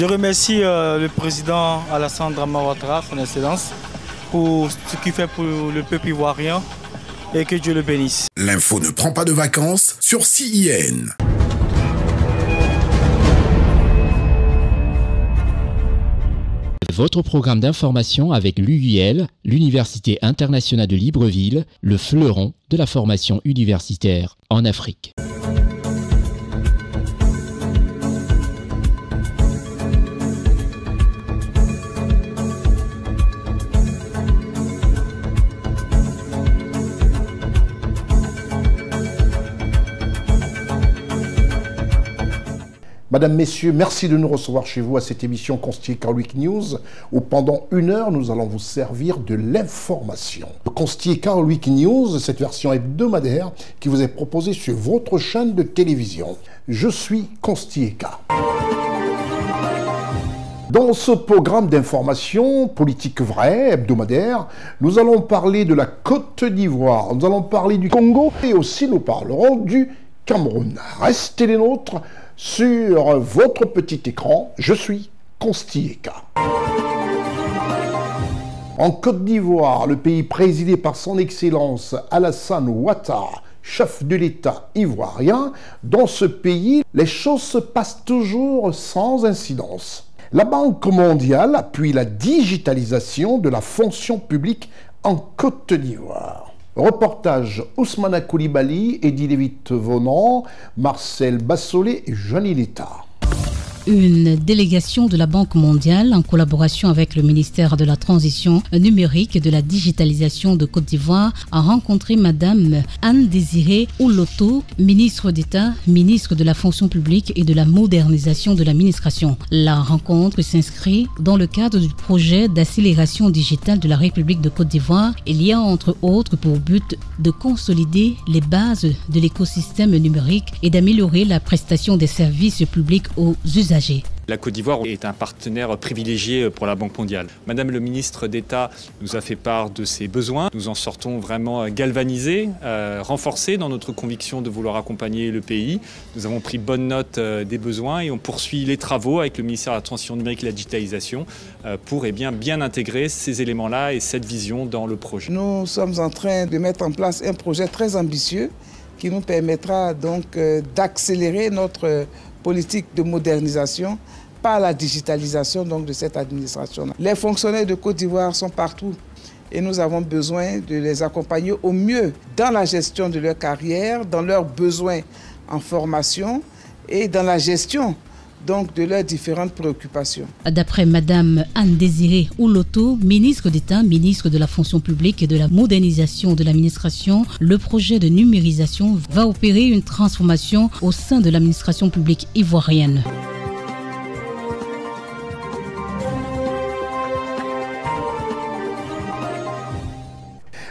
Je remercie le président Alassane Dramane Ouattara, son excellence, pour ce qu'il fait pour le peuple ivoirien et que Dieu le bénisse. L'info ne prend pas de vacances sur CIN. Votre programme d'information avec l'UIL, l'Université internationale de Libreville, le fleuron de la formation universitaire en Afrique. Madame, Messieurs, merci de nous recevoir chez vous à cette émission Constier Car Week News où pendant 1 heure, nous allons vous servir de l'information. Constier Car Week News, cette version hebdomadaire qui vous est proposée sur votre chaîne de télévision. Je suis Constier Car. Dans ce programme d'information politique vraie, hebdomadaire, nous allons parler de la Côte d'Ivoire, nous allons parler du Congo et aussi nous parlerons du Cameroun. Restez les nôtres sur votre petit écran. Je suis Constier Car. En Côte d'Ivoire, le pays présidé par son Excellence Alassane Ouattara, chef de l'État ivoirien, dans ce pays, les choses se passent toujours sans incidence. La Banque mondiale appuie la digitalisation de la fonction publique en Côte d'Ivoire. Reportage Ousmana Koulibaly, Eddy Lévite-Vonan, Marcel Bassolé et Johnny Letta. Une délégation de la Banque mondiale, en collaboration avec le ministère de la Transition numérique et de la digitalisation de Côte d'Ivoire, a rencontré Madame Anne-Désirée Ouloto, ministre d'État, ministre de la Fonction publique et de la modernisation de l'administration. La rencontre s'inscrit dans le cadre du projet d'accélération digitale de la République de Côte d'Ivoire. Il y a entre autres pour but de consolider les bases de l'écosystème numérique et d'améliorer la prestation des services publics aux usagers. La Côte d'Ivoire est un partenaire privilégié pour la Banque mondiale. Madame le ministre d'État nous a fait part de ses besoins. Nous en sortons vraiment galvanisés, renforcés dans notre conviction de vouloir accompagner le pays. Nous avons pris bonne note des besoins et on poursuit les travaux avec le ministère de la Transition numérique et de la digitalisation pour bien intégrer ces éléments-là et cette vision dans le projet. Nous sommes en train de mettre en place un projet très ambitieux qui nous permettra donc d'accélérer notre politique de modernisation par la digitalisation donc, de cette administration. Les fonctionnaires de Côte d'Ivoire sont partout et nous avons besoin de les accompagner au mieux dans la gestion de leur carrière, dans leurs besoins en formation et dans la gestion donc, de leurs différentes préoccupations. D'après Madame Anne-Désirée Ouloto, ministre d'État, ministre de la Fonction publique et de la modernisation de l'administration, le projet de numérisation va opérer une transformation au sein de l'administration publique ivoirienne.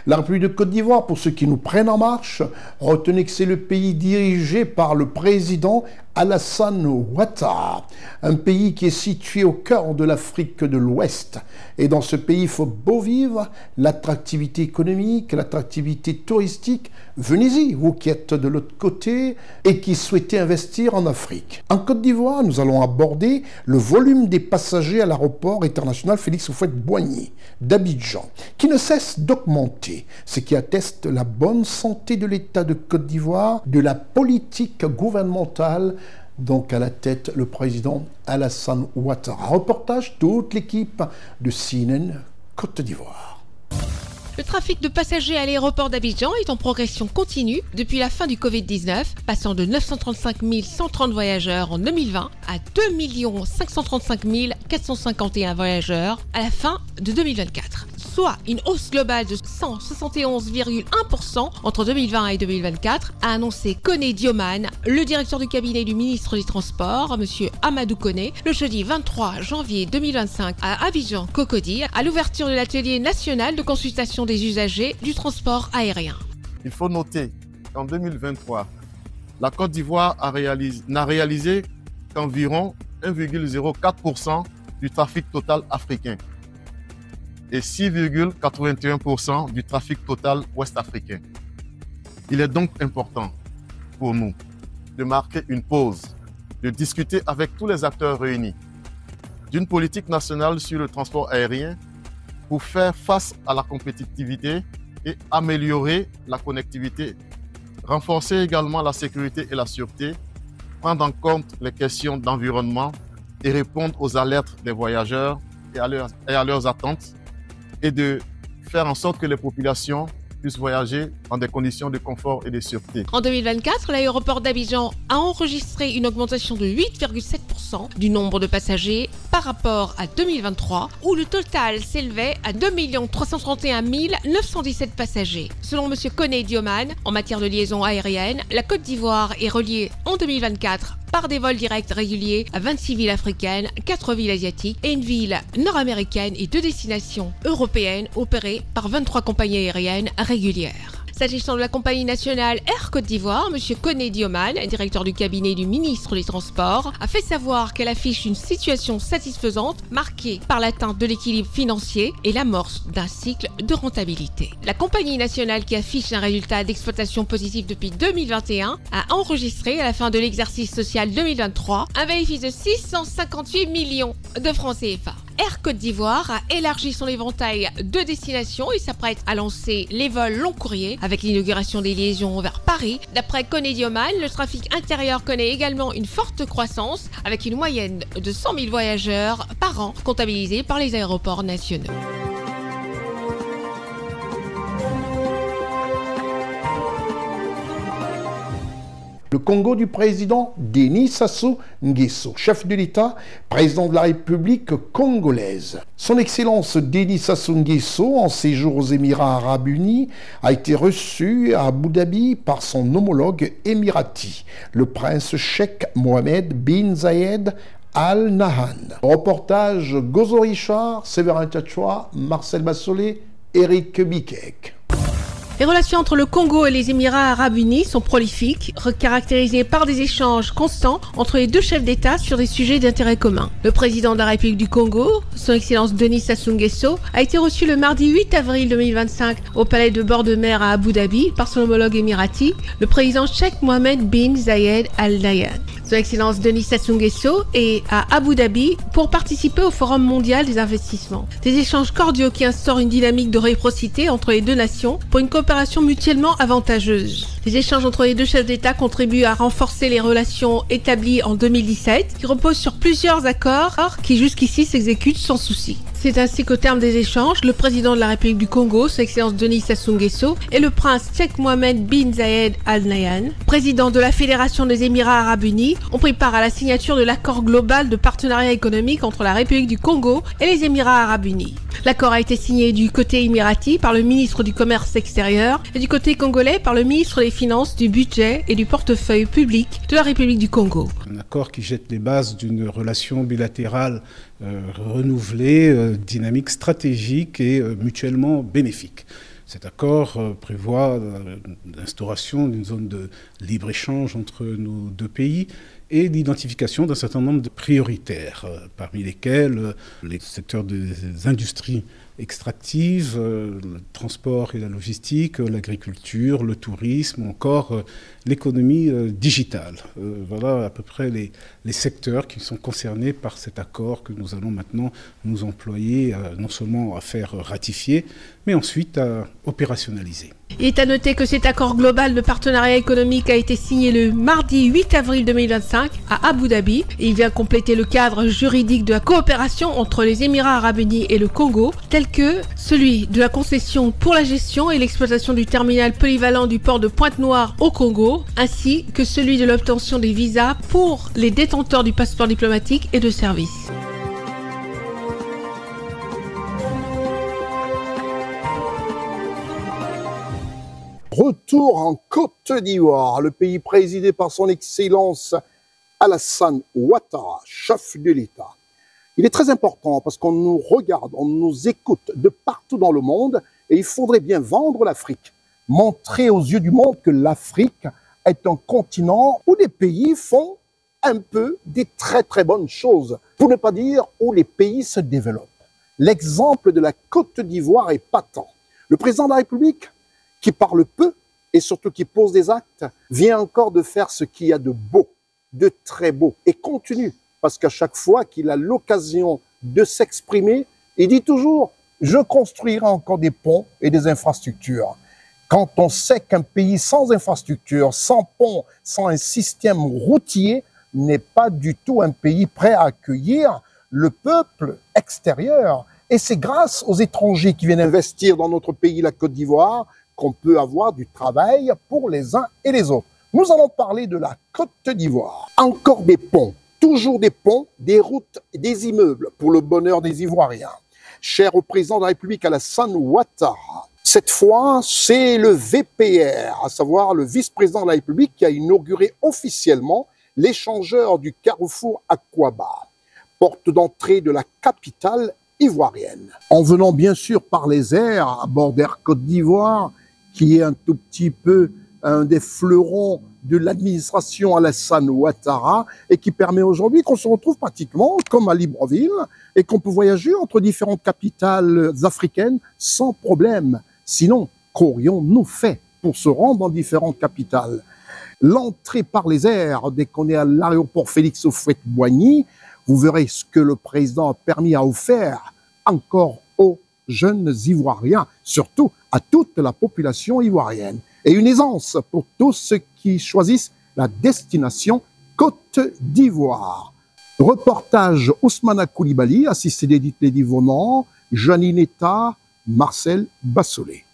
La République de Côte d'Ivoire, pour ceux qui nous prennent en marche, retenez que c'est le pays dirigé par le président Alassane Ouattara, un pays qui est situé au cœur de l'Afrique de l'Ouest. Et dans ce pays, il faut beau vivre, l'attractivité économique, l'attractivité touristique. Venez-y, vous qui êtes de l'autre côté et qui souhaitez investir en Afrique. En Côte d'Ivoire, nous allons aborder le volume des passagers à l'aéroport international Félix Houphouët-Boigny d'Abidjan, qui ne cesse d'augmenter, ce qui atteste la bonne santé de l'État de Côte d'Ivoire, de la politique gouvernementale, donc à la tête le président Alassane Ouattara. Reportage toute l'équipe de CNN Côte d'Ivoire. Le trafic de passagers à l'aéroport d'Abidjan est en progression continue depuis la fin du Covid-19, passant de 935 130 voyageurs en 2020 à 2 535 451 voyageurs à la fin de 2024, soit une hausse globale de 171,1% entre 2020 et 2024, a annoncé Koné Dioman, le directeur du cabinet du ministre des Transports, M. Amadou Koné, le jeudi 23 janvier 2025 à Abidjan Cocody, à l'ouverture de l'atelier national de consultation des usagers du transport aérien. Il faut noter qu'en 2023, la Côte d'Ivoire n'a réalisé qu'environ 1,04% du trafic total africain et 6,81% du trafic total ouest-africain. Il est donc important pour nous de marquer une pause, de discuter avec tous les acteurs réunis d'une politique nationale sur le transport aérien pour faire face à la compétitivité et améliorer la connectivité, renforcer également la sécurité et la sûreté, prendre en compte les questions d'environnement et répondre aux alertes des voyageurs et à leurs attentes, et de faire en sorte que les populations puissent voyager dans des conditions de confort et de sûreté. En 2024, l'aéroport d'Abidjan a enregistré une augmentation de 8,7% du nombre de passagers par rapport à 2023, où le total s'élevait à 2 331 917 passagers. Selon M. Koné Dioman, en matière de liaison aérienne, la Côte d'Ivoire est reliée en 2024 par des vols directs réguliers à 26 villes africaines, 4 villes asiatiques et une ville nord-américaine et 2 destinations européennes opérées par 23 compagnies aériennes régulières. S'agissant de la compagnie nationale Air Côte d'Ivoire, M. Koné Dioman, directeur du cabinet du ministre des Transports, a fait savoir qu'elle affiche une situation satisfaisante marquée par l'atteinte de l'équilibre financier et l'amorce d'un cycle de rentabilité. La compagnie nationale, qui affiche un résultat d'exploitation positif depuis 2021, a enregistré à la fin de l'exercice social 2023 un bénéfice de 658 millions de francs CFA. Air Côte d'Ivoire a élargi son éventail de destinations et s'apprête à lancer les vols long courrier avec l'inauguration des liaisons vers Paris. D'après Koné Dioman, le trafic intérieur connaît également une forte croissance avec une moyenne de 100 000 voyageurs par an comptabilisés par les aéroports nationaux. Le Congo du président Denis Sassou Nguesso, chef de l'État, président de la République congolaise. Son Excellence Denis Sassou Nguesso, en séjour aux Émirats arabes unis, a été reçu à Abu Dhabi par son homologue émirati, le prince cheikh Mohamed bin Zayed Al Nahyan. Reportage Gozo Richard, Séverin Tchatchoua, Marcel Bassolé, Eric Bikek. Les relations entre le Congo et les Émirats arabes unis sont prolifiques, caractérisées par des échanges constants entre les deux chefs d'État sur des sujets d'intérêt commun. Le président de la République du Congo, son Excellence Denis Sassou Nguesso, a été reçu le mardi 8 avril 2025 au palais de bord de mer à Abu Dhabi par son homologue émirati, le président cheikh Mohamed bin Zayed Al Nahyan. Son Excellence Denis Sassou Nguesso est à Abu Dhabi pour participer au Forum mondial des investissements. Des échanges cordiaux qui instaurent une dynamique de réciprocité entre les deux nations pour une coopération mutuellement avantageuse. Les échanges entre les deux chefs d'État contribuent à renforcer les relations établies en 2017, qui reposent sur plusieurs accords qui jusqu'ici s'exécutent sans souci. C'est ainsi qu'au terme des échanges, le président de la République du Congo, son Excellence Denis Sassou Nguesso, et le prince cheikh Mohamed bin Zayed Al Nahyan, président de la Fédération des Émirats arabes unis, ont pris part à la signature de l'accord global de partenariat économique entre la République du Congo et les Émirats arabes unis. L'accord a été signé du côté émirati par le ministre du Commerce extérieur et du côté congolais par le ministre des Finances, du Budget et du portefeuille public de la République du Congo. Un accord qui jette les bases d'une relation bilatérale renouvelée, dynamique, stratégique et mutuellement bénéfique. Cet accord prévoit l'instauration d'une zone de libre-échange entre nos deux pays et l'identification d'un certain nombre de prioritaires, parmi lesquels les secteurs des industries extractives, le transport et la logistique, l'agriculture, le tourisme, ou encore l'économie digitale. Voilà à peu près les secteurs qui sont concernés par cet accord que nous allons maintenant nous employer non seulement à faire ratifier, mais ensuite à opérationnaliser. Il est à noter que cet accord global de partenariat économique a été signé le mardi 8 avril 2025 à Abu Dhabi et il vient compléter le cadre juridique de la coopération entre les Émirats arabes unis et le Congo, tel que celui de la concession pour la gestion et l'exploitation du terminal polyvalent du port de Pointe-Noire au Congo, ainsi que celui de l'obtention des visas pour les détenteurs du passeport diplomatique et de service. Retour en Côte d'Ivoire, le pays présidé par son Excellence Alassane Ouattara, chef de l'État. Il est très important parce qu'on nous regarde, on nous écoute de partout dans le monde et il faudrait bien vendre l'Afrique, montrer aux yeux du monde que l'Afrique est un continent où les pays font un peu des très très bonnes choses, pour ne pas dire où les pays se développent. L'exemple de la Côte d'Ivoire est patent. Le président de la République, qui parle peu et surtout qui pose des actes, vient encore de faire ce qu'il y a de beau, de très beau, et continue, parce qu'à chaque fois qu'il a l'occasion de s'exprimer. Il dit toujours, je construirai encore des ponts et des infrastructures. Quand on sait qu'un pays sans infrastructure, sans pont, sans un système routier n'est pas du tout un pays prêt à accueillir le peuple extérieur. Et c'est grâce aux étrangers qui viennent investir dans notre pays, la Côte d'Ivoire, qu'on peut avoir du travail pour les uns et les autres. Nous allons parler de la Côte d'Ivoire. Encore des ponts, toujours des ponts, des routes, des immeubles pour le bonheur des Ivoiriens. Cher au président de la République Alassane Ouattara, cette fois, c'est le VPR, à savoir le vice-président de la République, qui a inauguré officiellement l'échangeur du carrefour Akwaba, porte d'entrée de la capitale ivoirienne. En venant bien sûr par les airs, à bord d'Air Côte d'Ivoire, qui est un tout petit peu un des fleurons de l'administration Alassane Ouattara et qui permet aujourd'hui qu'on se retrouve pratiquement comme à Libreville et qu'on peut voyager entre différentes capitales africaines sans problème. Sinon, qu'aurions-nous fait pour se rendre dans différentes capitales? L'entrée par les airs, dès qu'on est à l'aéroport Félix Houphouët-Boigny, vous verrez ce que le président a permis à offrir encore aux jeunes Ivoiriens, surtout à toute la population ivoirienne. Et une aisance pour tous ceux qui choisissent la destination Côte d'Ivoire. Reportage Ousmana Koulibaly, assisté d'Edith Lédy-Vaunan, Janine Eta, Marcel Bassolé.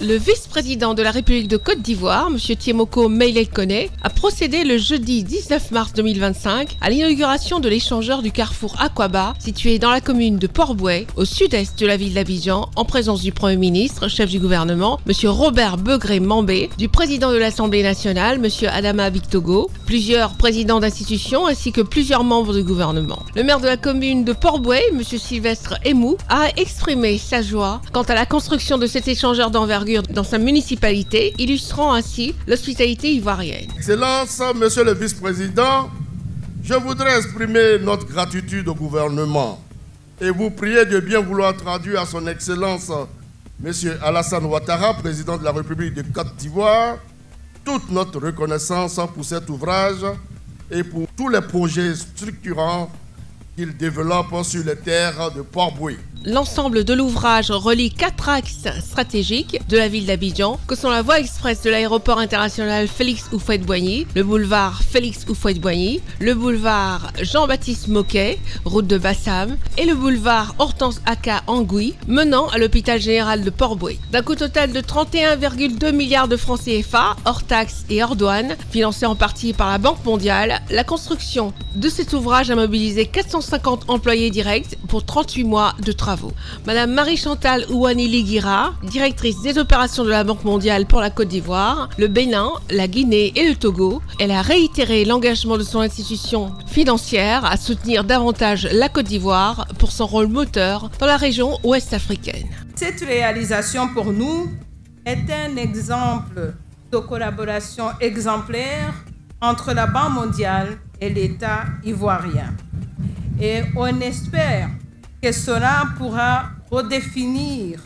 Le vice-président de la République de Côte d'Ivoire, M. Tiemoko Meïlel Koné, a procédé le jeudi 19 mars 2025 à l'inauguration de l'échangeur du carrefour Akwaba, situé dans la commune de Port-Bouët, au sud-est de la ville d'Abidjan, en présence du Premier ministre, chef du gouvernement, M. Robert Begré Mambé, du président de l'Assemblée nationale, M. Adama Bictogo, plusieurs présidents d'institutions ainsi que plusieurs membres du gouvernement. Le maire de la commune de Port-Bouët, M. Sylvestre Emou, a exprimé sa joie quant à la construction de cet échangeur d'envergure dans sa municipalité, illustrant ainsi l'hospitalité ivoirienne. Excellence, Monsieur le Vice-président, je voudrais exprimer notre gratitude au gouvernement et vous prier de bien vouloir traduire à son Excellence Monsieur Alassane Ouattara, président de la République de Côte d'Ivoire, toute notre reconnaissance pour cet ouvrage et pour tous les projets structurants qu'il développe sur les terres de Port-Bouët. L'ensemble de l'ouvrage relie 4 axes stratégiques de la ville d'Abidjan, que sont la voie express de l'aéroport international Félix Houphouët-Boigny, le boulevard Félix Houphouët-Boigny, le boulevard Jean-Baptiste Moquet, route de Bassam, et le boulevard Hortense Aka Angoui, menant à l'hôpital général de Port-Bouët. D'un coût total de 31,2 milliards de francs CFA, hors taxes et hors douane, financé en partie par la Banque mondiale, la construction de cet ouvrage a mobilisé 450 employés directs pour 38 mois de travaux. Madame Marie-Chantal Ouani-Liguira, directrice des opérations de la Banque mondiale pour la Côte d'Ivoire, le Bénin, la Guinée et le Togo, elle a réitéré l'engagement de son institution financière à soutenir davantage la Côte d'Ivoire pour son rôle moteur dans la région ouest africaine. Cette réalisation pour nous est un exemple de collaboration exemplaire entre la Banque mondiale et l'État ivoirien. Et on espère que cela pourra redéfinir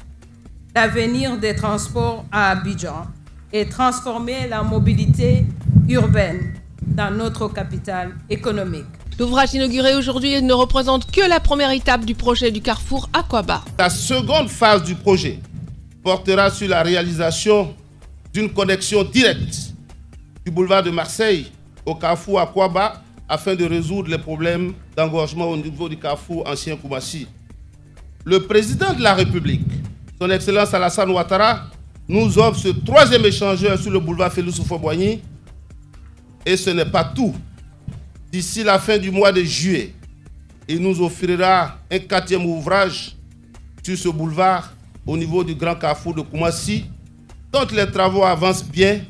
l'avenir des transports à Abidjan et transformer la mobilité urbaine dans notre capitale économique. L'ouvrage inauguré aujourd'hui ne représente que la première étape du projet du carrefour Akwaba. La seconde phase du projet portera sur la réalisation d'une connexion directe du boulevard de Marseille au carrefour Akwaba afin de résoudre les problèmes d'engorgement au niveau du carrefour ancien Koumassi. Le président de la République, son Excellence Alassane Ouattara, nous offre ce troisième échangeur sur le boulevard Félix Houphouët-Boigny. Et ce n'est pas tout. D'ici la fin du mois de juillet, il nous offrira un 4e ouvrage sur ce boulevard au niveau du grand carrefour de Koumassi, dont les travaux avancent bien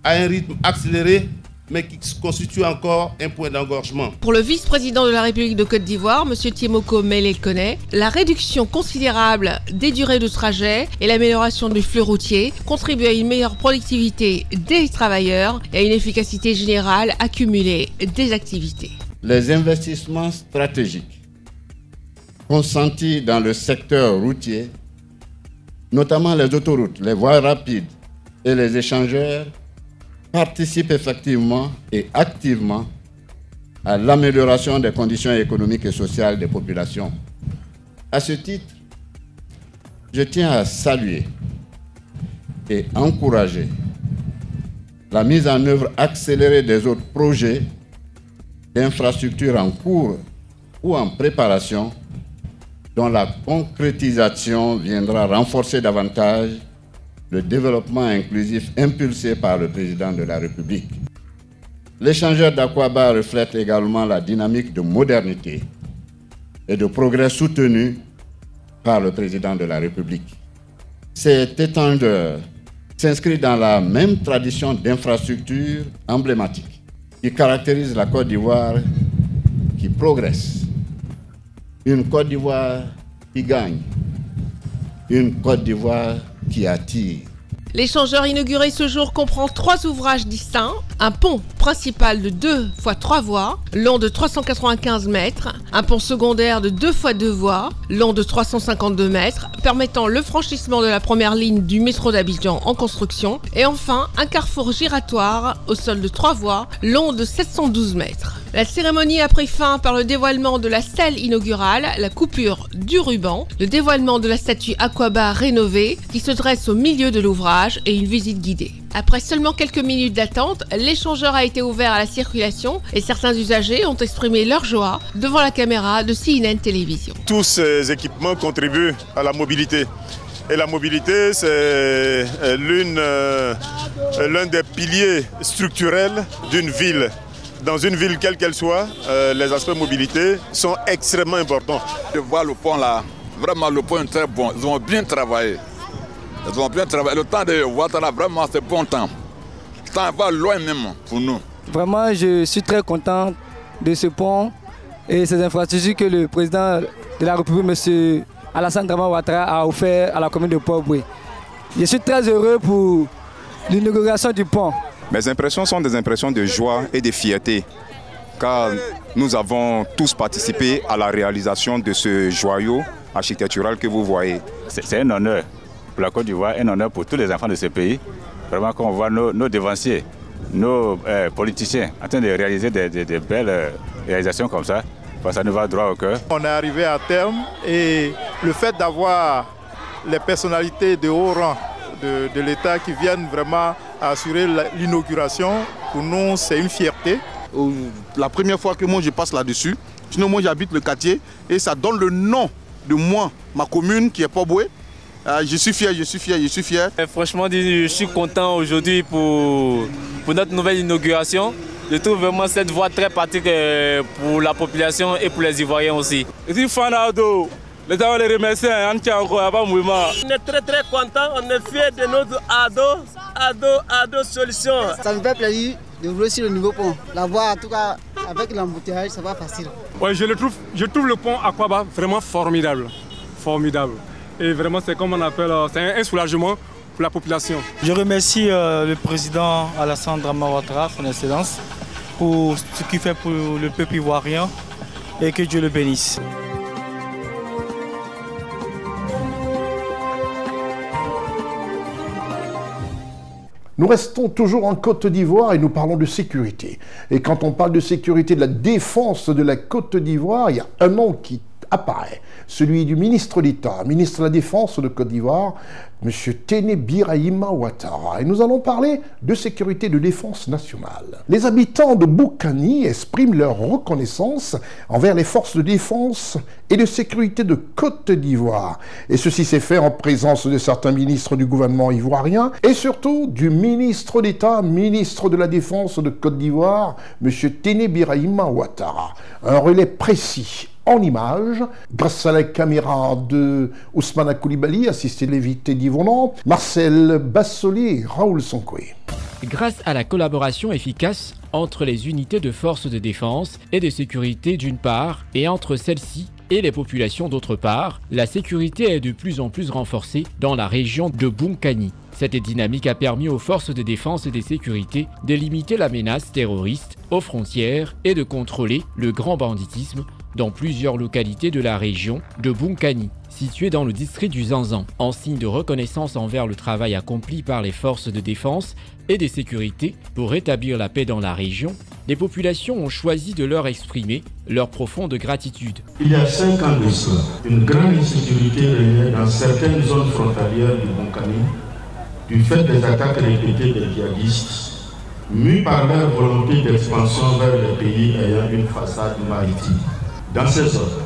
à un rythme accéléré, mais qui constitue encore un point d'engorgement. Pour le vice-président de la République de Côte d'Ivoire, M. Tiemoko Meïlel Koné, la réduction considérable des durées de trajet et l'amélioration du flux routier contribuent à une meilleure productivité des travailleurs et à une efficacité générale accumulée des activités. Les investissements stratégiques consentis dans le secteur routier, notamment les autoroutes, les voies rapides et les échangeurs, participent effectivement et activement à l'amélioration des conditions économiques et sociales des populations À ce titre, je tiens à saluer et encourager la mise en œuvre accélérée des autres projets d'infrastructures en cours ou en préparation, dont la concrétisation viendra renforcer davantage le développement inclusif impulsé par le président de la République. L'échangeur d'Akwaba reflète également la dynamique de modernité et de progrès soutenu par le président de la République. Cet étendeur s'inscrit dans la même tradition d'infrastructures emblématiques qui caractérise la Côte d'Ivoire qui progresse. Une Côte d'Ivoire qui gagne. Une Côte d'Ivoire qui attire. L'échangeur inauguré ce jour comprend 3 ouvrages distincts, un pont principal de 2 x 3 voies, long de 395 mètres, un pont secondaire de 2 x 2 voies, long de 352 mètres, permettant le franchissement de la première ligne du métro d'Abidjan en construction, et enfin un carrefour giratoire au sol de 3 voies, long de 712 mètres. La cérémonie a pris fin par le dévoilement de la stèle inaugurale, la coupure du ruban, le dévoilement de la statue Akwaba rénovée qui se dresse au milieu de l'ouvrage et une visite guidée. Après seulement quelques minutes d'attente, l'échangeur a été ouvert à la circulation et certains usagers ont exprimé leur joie devant la caméra de CNN Télévision. Tous ces équipements contribuent à la mobilité. Et la mobilité, c'est l'un des piliers structurels d'une ville. Dans une ville quelle qu'elle soit, les aspects mobilité sont extrêmement importants. Je vois le pont là, vraiment le pont est très bon, ils ont bien travaillé. Ils ont bien travaillé. Le temps de Ouattara, vraiment c'est bon temps. Le temps va loin même pour nous. Vraiment, je suis très content de ce pont et ces infrastructures que le président de la République, M. Alassane Dramane Ouattara, a offert à la commune de Port-Boué. Je suis très heureux pour l'inauguration du pont. Mes impressions sont des impressions de joie et de fierté, car nous avons tous participé à la réalisation de ce joyau architectural que vous voyez. C'est un honneur pour la Côte d'Ivoire, un honneur pour tous les enfants de ce pays. Vraiment, quand on voit nos devanciers, nos politiciens en train de réaliser des belles réalisations comme ça, ça nous va droit au cœur. On est arrivé à terme et le fait d'avoir les personnalités de haut rang de l'État qui viennent vraiment assurer l'inauguration, pour nous c'est une fierté. La première fois que moi je passe là-dessus, sinon moi j'habite le quartier et ça donne le nom de moi, ma commune qui est Port-Boué. Je suis fier, je suis fier, je suis fier. Et franchement, je suis content aujourd'hui pour notre nouvelle inauguration. Je trouve vraiment cette voie très pratique pour la population et pour les Ivoiriens aussi. Je suis fan d'Ado. Les gens les remercient, on est très contents, on est fiers de notre Ado Solutions. Ça me fait plaisir de rouler sur le nouveau pont. La voie, en tout cas, avec l'embouteillage, ça va facile. Ouais, je trouve le pont Akwaba vraiment formidable. Formidable. Et vraiment, c'est comme on appelle, c'est un soulagement pour la population. Je remercie le président Alassane Dramane Ouattara, son excellence, pour ce qu'il fait pour le peuple ivoirien et que Dieu le bénisse. Nous restons toujours en Côte d'Ivoire et nous parlons de sécurité. Et quand on parle de sécurité, de la défense de la Côte d'Ivoire, il y a un nom qui apparaît, celui du ministre d'État, ministre de la Défense de Côte d'Ivoire, M. Téné Birahima Ouattara. Et nous allons parler de sécurité de défense nationale. Les habitants de Boukani expriment leur reconnaissance envers les forces de défense et de sécurité de Côte d'Ivoire. Et ceci s'est fait en présence de certains ministres du gouvernement ivoirien et surtout du ministre d'État, ministre de la Défense de Côte d'Ivoire, M. Téné Birahima Ouattara. Un relais précis en images, grâce à la caméra de Ousmane Koulibaly, assisté de Lévité Divonan, Marcel Bassoli et Raoul Sonkoué. Grâce à la collaboration efficace entre les unités de forces de défense et de sécurité d'une part, et entre celles-ci et les populations d'autre part, la sécurité est de plus en plus renforcée dans la région de Boukani. Cette dynamique a permis aux forces de défense et de sécurité de limiter la menace terroriste aux frontières et de contrôler le grand banditisme dans plusieurs localités de la région de Boukani, située dans le district du Zanzan. En signe de reconnaissance envers le travail accompli par les forces de défense et de sécurité pour rétablir la paix dans la région, les populations ont choisi de leur exprimer leur profonde gratitude. Il y a 5 ans de cela, une grande insécurité régnait dans certaines zones frontalières du Bonkani du fait des attaques répétées des djihadistes, mus par leur volonté d'expansion vers les pays ayant une façade maritime. Dans ces zones,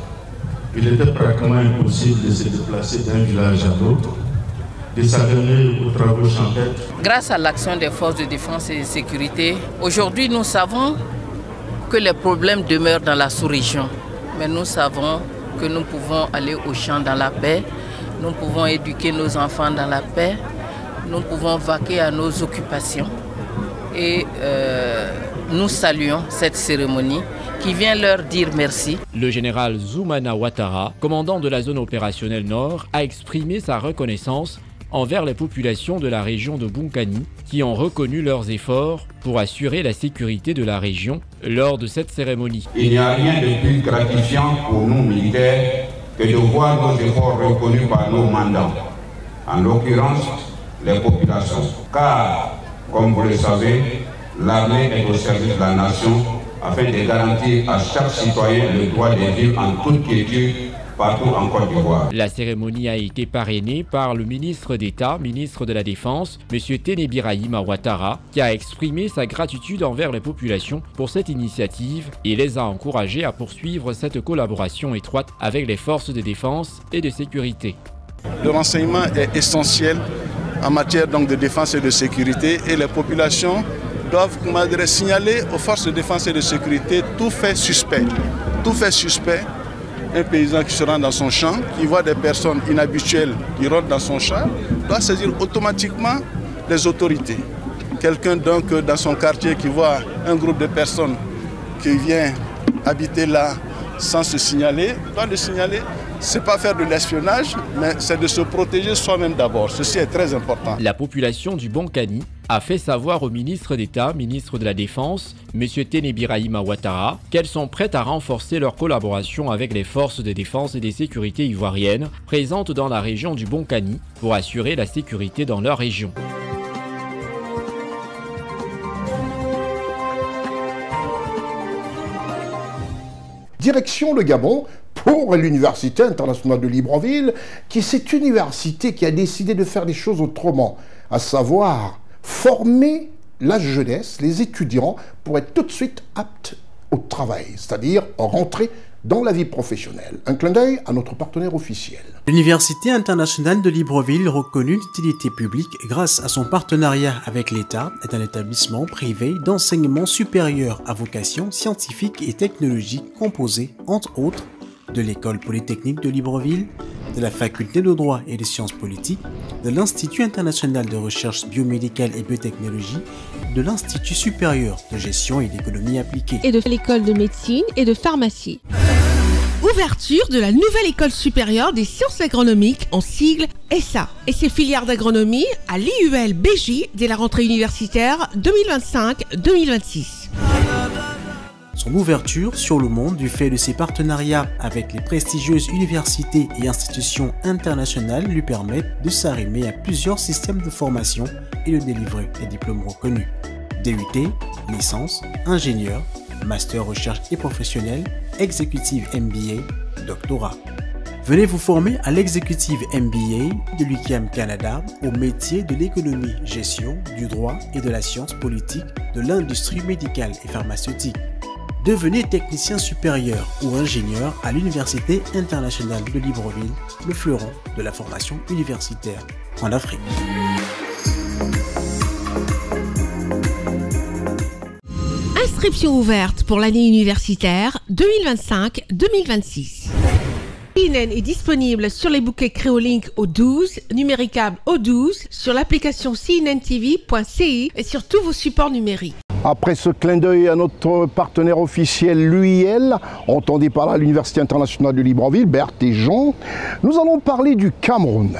il était pratiquement impossible de se déplacer d'un village à l'autre, de s'adonner aux travaux champêtres. Grâce à l'action des forces de défense et de sécurité, aujourd'hui nous savons que les problèmes demeurent dans la sous-région. Mais nous savons que nous pouvons aller au champ dans la paix, nous pouvons éduquer nos enfants dans la paix, nous pouvons vaquer à nos occupations. Et nous saluons cette cérémonie qui vient leur dire merci. Le général Zoumana Ouattara, commandant de la zone opérationnelle Nord, a exprimé sa reconnaissance envers les populations de la région de Bonkani qui ont reconnu leurs efforts pour assurer la sécurité de la région lors de cette cérémonie. Il n'y a rien de plus gratifiant pour nous militaires que de voir nos efforts reconnus par nos mandants, en l'occurrence les populations. Car, comme vous le savez, l'armée est au service de la nation afin de garantir à chaque citoyen le droit de vivre en toute quiétude partout en Côte d'Ivoire. La cérémonie a été parrainée par le ministre d'État, ministre de la Défense, M. Téné-Birahim Ouattara, qui a exprimé sa gratitude envers les populations pour cette initiative et les a encouragés à poursuivre cette collaboration étroite avec les forces de défense et de sécurité. Le renseignement est essentiel en matière donc de défense et de sécurité et les populations doivent signaler aux forces de défense et de sécurité tout fait suspect. Tout fait suspect. Un paysan qui se rend dans son champ, qui voit des personnes inhabituelles qui rentrent dans son champ, doit saisir automatiquement les autorités. Quelqu'un donc dans son quartier qui voit un groupe de personnes qui vient habiter là sans se signaler, doit le signaler. Ce n'est pas faire de l'espionnage, mais c'est de se protéger soi-même d'abord. Ceci est très important. La population du Bonkani a fait savoir au ministre d'État, ministre de la Défense, M. Téné-Birahim Ouattara, qu'elles sont prêtes à renforcer leur collaboration avec les forces de défense et de sécurité ivoiriennes présentes dans la région du Bonkani pour assurer la sécurité dans leur région. Direction le Gabon pour l'Université internationale de Libreville, qui est cette université qui a décidé de faire les choses autrement, à savoir former la jeunesse, les étudiants, pour être tout de suite aptes au travail, c'est-à-dire rentrer dans la vie professionnelle. Un clin d'œil à notre partenaire officiel. L'Université internationale de Libreville, reconnue d'utilité publique grâce à son partenariat avec l'État, est un établissement privé d'enseignement supérieur à vocation scientifique et technologique composé, entre autres, de l'École polytechnique de Libreville, de la Faculté de droit et des sciences politiques, de l'Institut international de recherche biomédicale et biotechnologie, de l'Institut supérieur de gestion et d'économie appliquée, et de l'École de médecine et de pharmacie. Ouverture de la nouvelle École supérieure des sciences agronomiques, en sigle ESSA, et ses filières d'agronomie à l'IUL-BJ dès la rentrée universitaire 2025-2026. Son ouverture sur le monde du fait de ses partenariats avec les prestigieuses universités et institutions internationales lui permettent de s'arrimer à plusieurs systèmes de formation et de délivrer des diplômes reconnus. DUT, licence, ingénieur, master recherche et professionnel, exécutive MBA, doctorat. Venez vous former à l'exécutive MBA de l'UQAM Canada au métier de l'économie, gestion, du droit et de la science politique, de l'industrie médicale et pharmaceutique. Devenez technicien supérieur ou ingénieur à l'Université internationale de Libreville, le fleuron de la formation universitaire en Afrique. Inscription ouverte pour l'année universitaire 2025-2026. CNN est disponible sur les bouquets Créolink au 12, numéricable au 12, sur l'application cnntv.ci et sur tous vos supports numériques. Après ce clin d'œil à notre partenaire officiel, l'UIL, entendu par l'Université internationale de Libreville, Berthe et Jean, nous allons parler du Cameroun.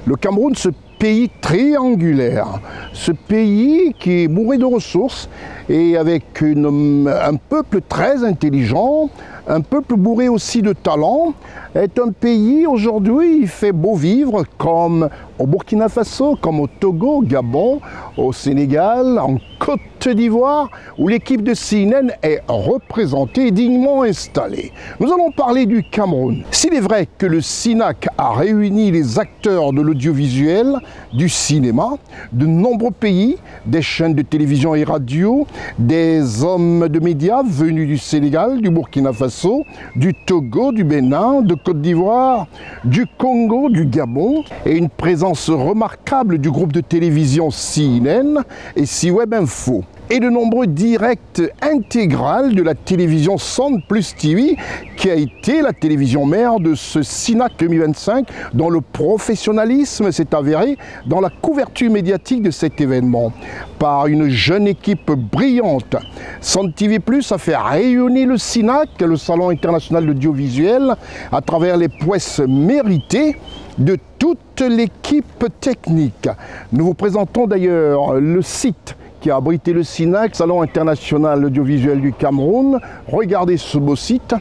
Le Cameroun, ce pays triangulaire, ce pays qui est bourré de ressources et avec un peuple très intelligent, un peuple bourré aussi de talent, est un pays aujourd'hui, il fait beau vivre comme au Burkina Faso, comme au Togo, au Gabon, au Sénégal, en Côte d'Ivoire, où l'équipe de CNN est représentée et dignement installée. Nous allons parler du Cameroun. S'il est vrai que le SINAC a réuni les acteurs de l'audiovisuel, du cinéma, de nombreux pays, des chaînes de télévision et radio, des hommes de médias venus du Sénégal, du Burkina Faso, du Togo, du Bénin, de Côte d'Ivoire, du Congo, du Gabon, et une présence remarquable du groupe de télévision CNN et C-Web Info, et de nombreux directs intégrales de la télévision Sound Plus TV, qui a été la télévision mère de ce SINAC 2025, dont le professionnalisme s'est avéré dans la couverture médiatique de cet événement. Par une jeune équipe brillante, Sound TV Plus a fait rayonner le SINAC, le Salon international de l'audiovisuel, à travers les prouesses méritées de toute l'équipe technique. Nous vous présentons d'ailleurs le site qui a abrité le SINAC, Salon international audiovisuel du Cameroun. Regardez ce beau site.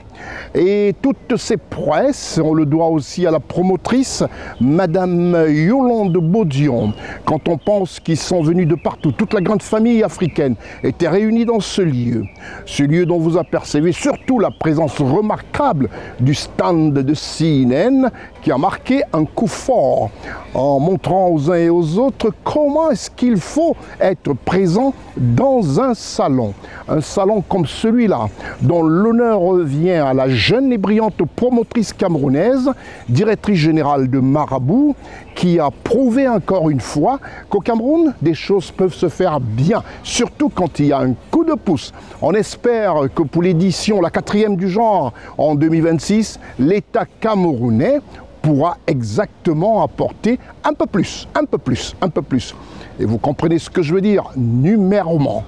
Et toutes ces prouesses, on le doit aussi à la promotrice, Madame Yolande Bodion. Quand on pense qu'ils sont venus de partout, toute la grande famille africaine était réunie dans ce lieu dont vous apercevez surtout la présence remarquable du stand de CNN, qui a marqué un coup fort en montrant aux uns et aux autres comment est-ce qu'il faut être présent dans un salon comme celui-là, dont l'honneur revient à la jeune et brillante promotrice camerounaise, directrice générale de Marabout, qui a prouvé encore une fois qu'au Cameroun, des choses peuvent se faire bien, surtout quand il y a un coup de pouce. On espère que pour l'édition, la 4e du genre en 2026, l'État camerounais pourra exactement apporter un peu plus. Et vous comprenez ce que je veux dire, numéroment.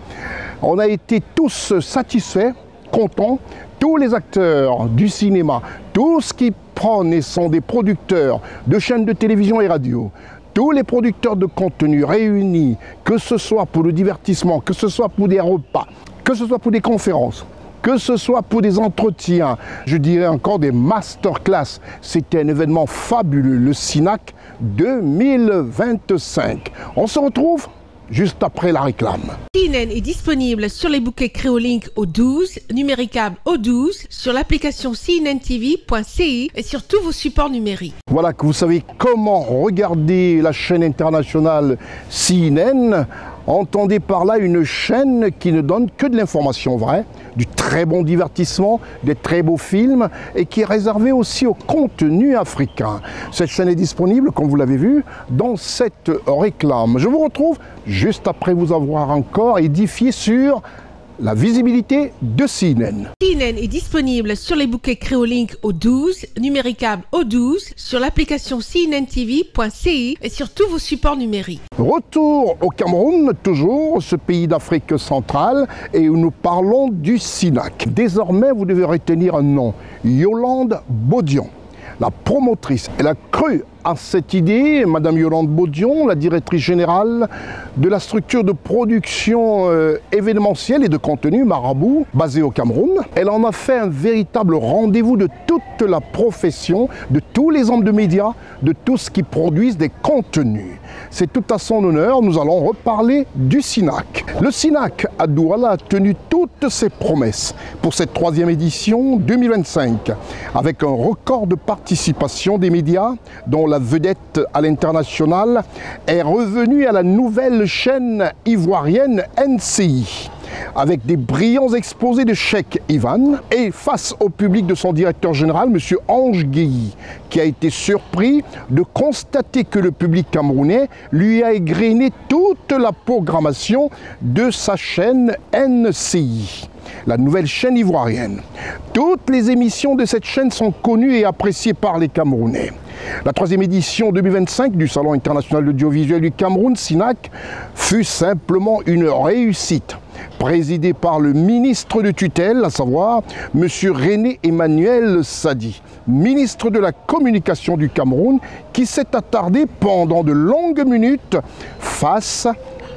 On a été tous satisfaits, contents, tous les acteurs du cinéma, tous qui prennent et sont des producteurs de chaînes de télévision et radio, tous les producteurs de contenu réunis, que ce soit pour le divertissement, que ce soit pour des repas, que ce soit pour des conférences, que ce soit pour des entretiens, je dirais encore des masterclass. C'était un événement fabuleux, le SINAC 2025. On se retrouve juste après la réclame. CNN est disponible sur les bouquets Créolink au 12, numéricable au 12, sur l'application cnntv.ci et sur tous vos supports numériques. Voilà que vous savez comment regarder la chaîne internationale CNN. Entendez par là une chaîne qui ne donne que de l'information vraie, du très bon divertissement, des très beaux films et qui est réservée aussi au contenu africain. Cette chaîne est disponible, comme vous l'avez vu, dans cette réclame. Je vous retrouve juste après vous avoir encore édifié sur la visibilité de CNN. CNN est disponible sur les bouquets Créolink au 12, numéricable au 12, sur l'application cnntv.ci et sur tous vos supports numériques. Retour au Cameroun, toujours, ce pays d'Afrique centrale, et où nous parlons du SINAC. Désormais, vous devez retenir un nom, Yolande Bodion, la promotrice. Elle a cru à cette idée, Madame Yolande Bodion, la directrice générale de la structure de production événementielle et de contenu Marabout, basée au Cameroun. Elle en a fait un véritable rendez-vous de toute la profession, de tous les hommes de médias, de tous qui produisent des contenus. C'est tout à son honneur, nous allons reparler du SINAC. Le SINAC à Douala a tenu toutes ses promesses pour cette 3e édition 2025, avec un record de participation des médias, dont la vedette à l'international est revenue à la nouvelle chaîne ivoirienne NCI, avec des brillants exposés de Cheikh Ivan et face au public de son directeur général, M. Ange Guéhi, qui a été surpris de constater que le public camerounais lui a égrené toute la programmation de sa chaîne NCI, la nouvelle chaîne ivoirienne. Toutes les émissions de cette chaîne sont connues et appréciées par les Camerounais. La 3e édition 2025 du Salon international de l'audiovisuel du Cameroun, SINAC, fut simplement une réussite, présidée par le ministre de tutelle, à savoir M. René Emmanuel Sadi, ministre de la Communication du Cameroun, qui s'est attardé pendant de longues minutes face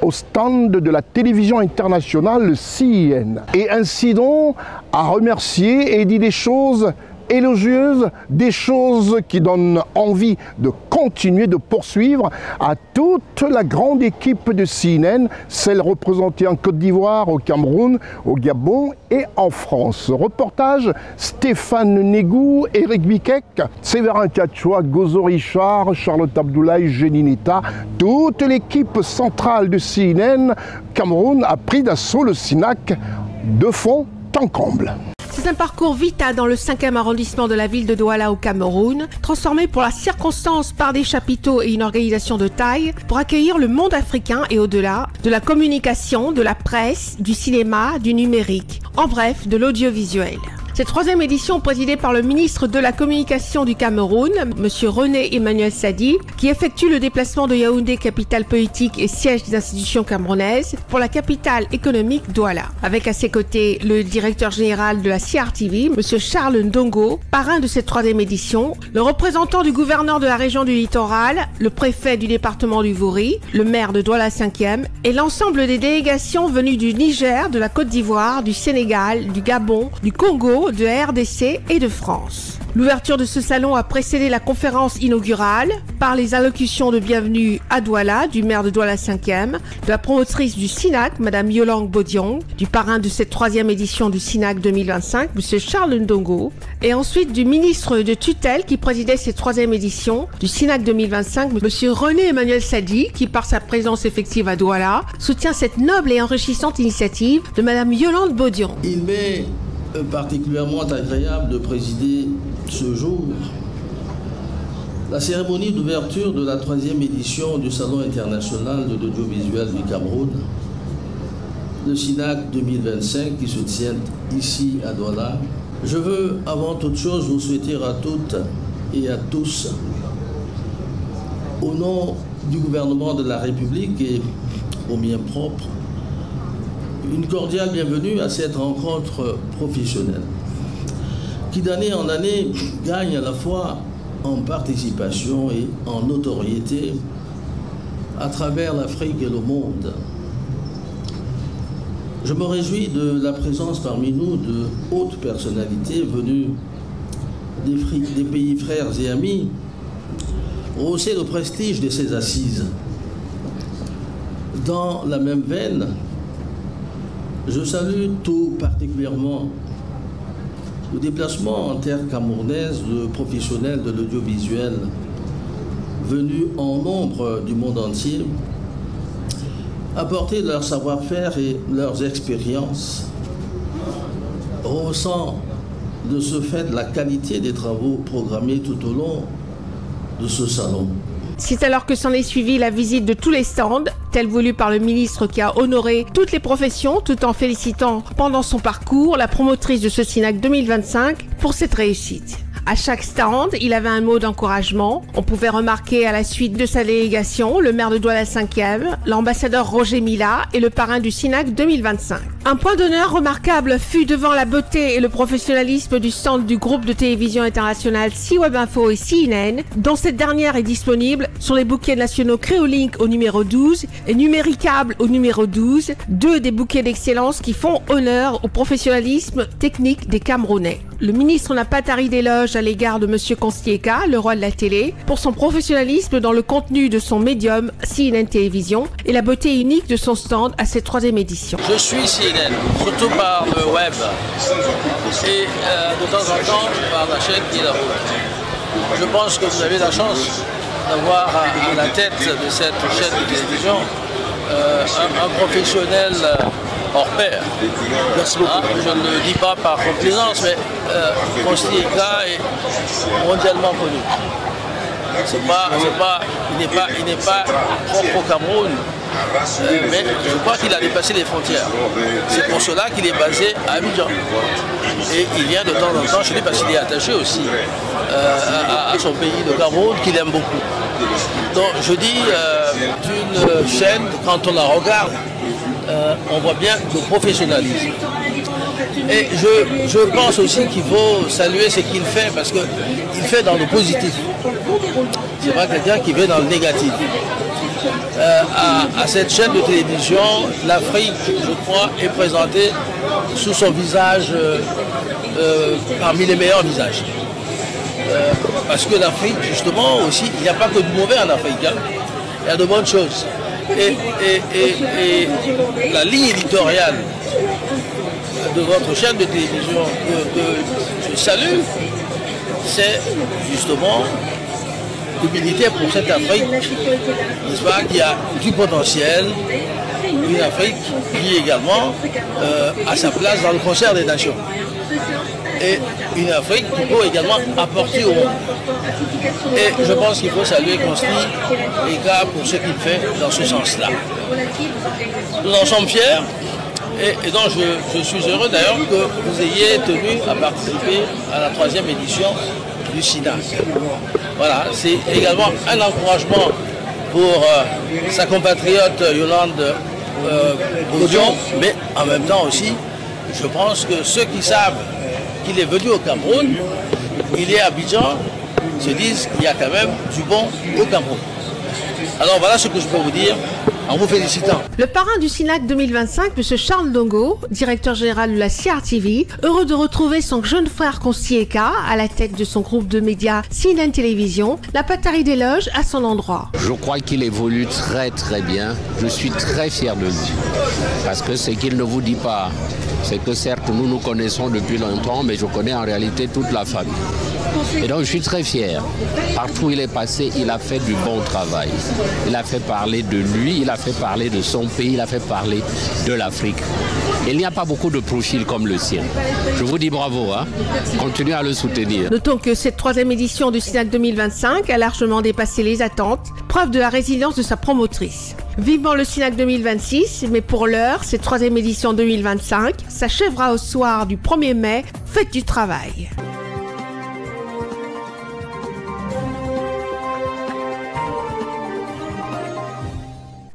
au stand de la télévision internationale, le CIN. Et ainsi donc a remercié et dit des choses élogieuses, des choses qui donnent envie de continuer, de poursuivre à toute la grande équipe de CNN, celle représentée en Côte d'Ivoire, au Cameroun, au Gabon et en France. Reportage Stéphane Négou, Éric Bikek, Séverin Kachoua, Gozo Richard, Charlotte Abdoulaye, Géninita, toute l'équipe centrale de CNN Cameroun a pris d'assaut le SINAC de fond en comble. C'est un parcours vital dans le 5e arrondissement de la ville de Douala au Cameroun, transformé pour la circonstance par des chapiteaux et une organisation de taille pour accueillir le monde africain et au-delà, de la communication, de la presse, du cinéma, du numérique, en bref, de l'audiovisuel. Cette 3e édition présidée par le ministre de la Communication du Cameroun, M. René Emmanuel Sadi, qui effectue le déplacement de Yaoundé, capitale politique et siège des institutions camerounaises, pour la capitale économique Douala. Avec à ses côtés le directeur général de la CRTV, M. Charles Ndongo, parrain de cette 3e édition, le représentant du gouverneur de la région du Littoral, le préfet du département du Vouri, le maire de Douala 5e et l'ensemble des délégations venues du Niger, de la Côte d'Ivoire, du Sénégal, du Gabon, du Congo, de RDC et de France. L'ouverture de ce salon a précédé la conférence inaugurale par les allocutions de bienvenue à Douala du maire de Douala 5e, de la promotrice du SINAC, Mme Yolande Bodiong, du parrain de cette 3e édition du SINAC 2025, M. Charles Ndongo, et ensuite du ministre de tutelle qui présidait cette 3e édition du SINAC 2025, M. René Emmanuel Sadi, qui par sa présence effective à Douala soutient cette noble et enrichissante initiative de Mme Yolande Bodiong. Il m'est particulièrement agréable de présider ce jour la cérémonie d'ouverture de la 3e édition du Salon international de l'audiovisuel du Cameroun, le SINAC 2025 qui se tient ici à Douala. Je veux avant toute chose vous souhaiter à toutes et à tous, au nom du gouvernement de la République et au mien propre, une cordiale bienvenue à cette rencontre professionnelle qui d'année en année gagne à la fois en participation et en notoriété à travers l'Afrique et le monde. Je me réjouis de la présence parmi nous de hautes personnalités venues des pays frères et amis, rehausser le prestige de ces assises. Dans la même veine, je salue tout particulièrement le déplacement en terre camerounaise de professionnels de l'audiovisuel venus en nombre du monde entier apporter leur savoir-faire et leurs expériences, rehaussant de ce fait la qualité des travaux programmés tout au long de ce salon. C'est alors que s'en est suivi la visite de tous les stands, tel voulu par le ministre qui a honoré toutes les professions tout en félicitant pendant son parcours la promotrice de ce SINAC 2025 pour cette réussite. À chaque stand, il avait un mot d'encouragement. On pouvait remarquer à la suite de sa délégation le maire de Douala 5e, l'ambassadeur Roger Mila et le parrain du SINAC 2025. Un point d'honneur remarquable fut devant la beauté et le professionnalisme du stand du groupe de télévision international C-Web Info et CNN, dont cette dernière est disponible sur les bouquets nationaux Créolink au numéro 12 et Numéricable au numéro 12, deux des bouquets d'excellence qui font honneur au professionnalisme technique des Camerounais. Le ministre n'a pas tari d'éloges à l'égard de M. Constieka, le roi de la télé, pour son professionnalisme dans le contenu de son médium CNN Télévision et la beauté unique de son stand à cette 3e édition. Je suis CNN, surtout par le web et de temps en temps par la chaîne qui est la vôtre. Je pense que vous avez la chance d'avoir à la tête de cette chaîne de télévision un professionnel hors pair. Merci beaucoup. Je ne le dis pas par complaisance, mais Constieka est mondialement connu. Il n'est pas propre au Cameroun, mais je crois qu'il a dépassé les frontières. C'est pour cela qu'il est basé à Abidjan. Et il vient de temps en temps chez lui parce qu'il est attaché aussi à son pays, le Cameroun, qu'il aime beaucoup. Donc je dis d'une chaîne, quand on la regarde, on voit bien le professionnalisme. Et je pense aussi qu'il faut saluer ce qu'il fait parce qu'il fait dans le positif. C'est pas quelqu'un qui fait dans le négatif. à cette chaîne de télévision, l'Afrique, je crois, est présentée sous son visage parmi les meilleurs visages. Parce que l'Afrique, justement, aussi, il n'y a pas que du mauvais en Afrique, hein. Il y a de bonnes choses. Et la ligne éditoriale de votre chaîne de télévision que je salue, c'est justement l'humilité pour cette Afrique, n'est-ce pas, qui a du potentiel, une Afrique qui également a sa place dans le concert des nations. Et une Afrique qui peut également apporter au monde. Et je pense qu'il faut saluer Constit et Ika pour ce qu'il fait dans ce sens-là. Nous en sommes fiers et donc je suis heureux d'ailleurs que vous ayez tenu à participer à la 3e édition du SINAC. Voilà, c'est également un encouragement pour sa compatriote Yolande Bodian, mais en même temps aussi, je pense que ceux qui savent qu'il est venu au Cameroun, il est à Abidjan, se disent qu'il y a quand même du bon au Cameroun. Alors voilà ce que je peux vous dire en vous félicitant. Le parrain du SINAC 2025, M. Charles Ndongo, directeur général de la CRTV, heureux de retrouver son jeune frère Constit Eka à la tête de son groupe de médias CNN Télévision, n'a pas tari d'éloges à son endroit. Je crois qu'il évolue très très bien. Je suis très fier de lui. Parce que ce qu'il ne vous dit pas, c'est que certes nous nous connaissons depuis longtemps, mais je connais en réalité toute la famille. Et donc je suis très fier. Partout où il est passé, il a fait du bon travail. Il a fait parler de lui, il a fait parler de son pays, il a fait parler de l'Afrique. Il n'y a pas beaucoup de profils comme le sien. Je vous dis bravo, hein. Continuez à le soutenir. Notons que cette 3e édition du SINAC 2025 a largement dépassé les attentes, preuve de la résilience de sa promotrice. Vivement le SINAC 2026, mais pour l'heure, cette 3e édition 2025 s'achèvera au soir du 1er mai, fête du travail.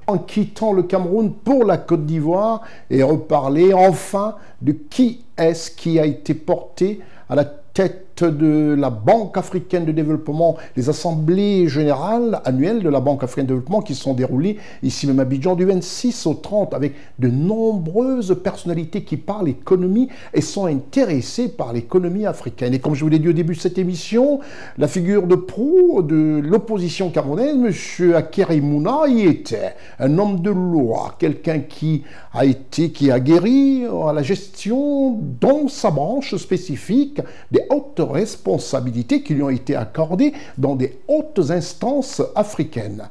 En quittant le Cameroun pour la Côte d'Ivoire et reparler enfin de qui est-ce qui a été porté à la tête de la Banque africaine de développement, les assemblées générales annuelles de la Banque africaine de développement qui sont déroulées ici même à Abidjan du 26 au 30 avec de nombreuses personnalités qui parlent économie et sont intéressées par l'économie africaine. Et comme je vous l'ai dit au début de cette émission, la figure de proue de l'opposition camerounaise, M. Akere Mouna, y était un homme de loi, quelqu'un qui a guéri à la gestion dans sa branche spécifique des hautes responsabilités qui lui ont été accordées dans des hautes instances africaines.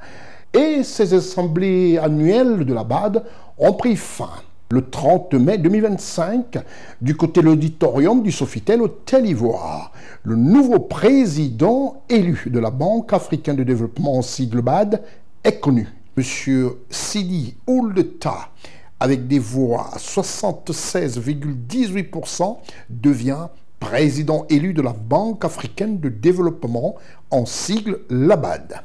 Et ces assemblées annuelles de la BAD ont pris fin le 30 mai 2025 du côté de l'auditorium du Sofitel Hôtel Ivoire. Le nouveau président élu de la Banque africaine de développement, en sigle BAD, est connu. M. Sidi Ould-Tah, avec des voix à 76,18%, devient président élu de la Banque africaine de développement, en sigle LABAD.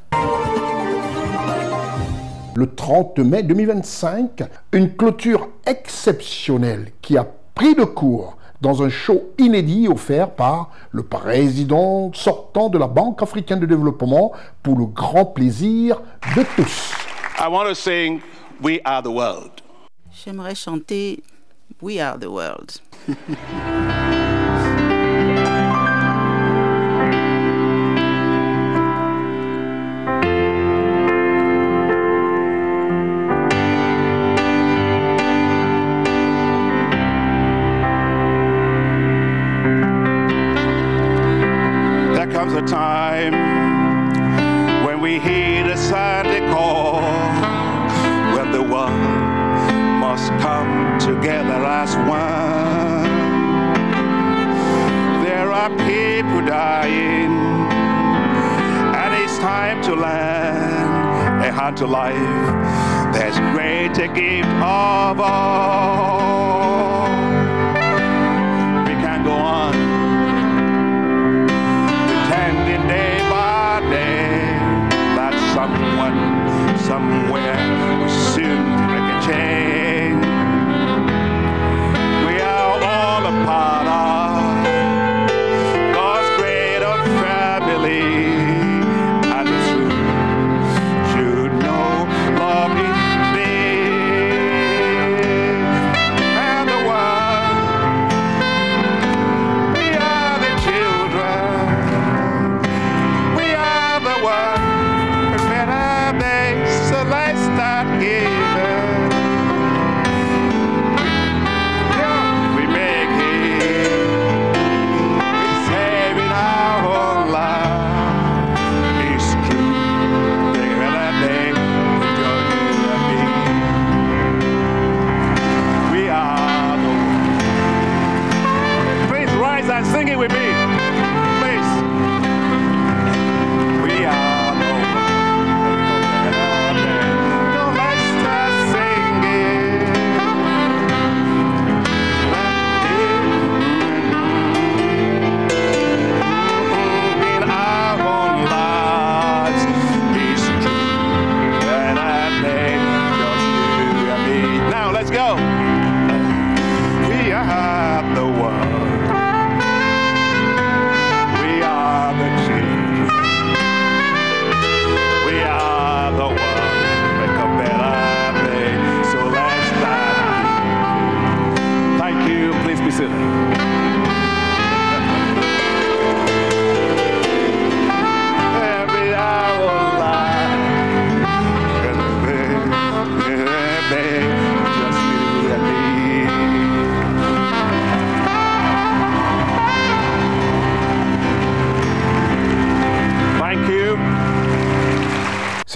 Le 30 mai 2025, une clôture exceptionnelle qui a pris de court dans un show inédit offert par le président sortant de la Banque africaine de développement pour le grand plaisir de tous. I want to sing We Are the World. J'aimerais chanter We Are the World. There comes a time when we hear the Sunday call, when the world must come together as one. There are people dying, and it's time to lend a hand to life. There's greater gift of all. We can go on pretending day by day that someone somewhere will soon make a change. We are all a part of God's greater family, and the truth should know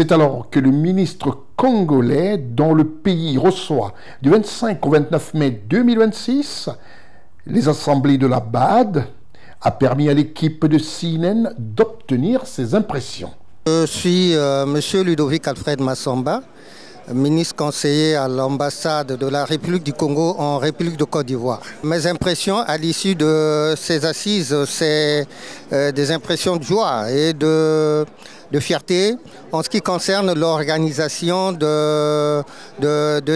C'est alors que le ministre congolais, dont le pays reçoit du 25 au 29 mai 2026 les assemblées de la BAD, a permis à l'équipe de CNN d'obtenir ses impressions. Je suis M. Ludovic Alfred Massamba, ministre conseiller à l'ambassade de la République du Congo en République de Côte d'Ivoire. Mes impressions à l'issue de ces assises, c'est des impressions de joie et de fierté en ce qui concerne l'organisation de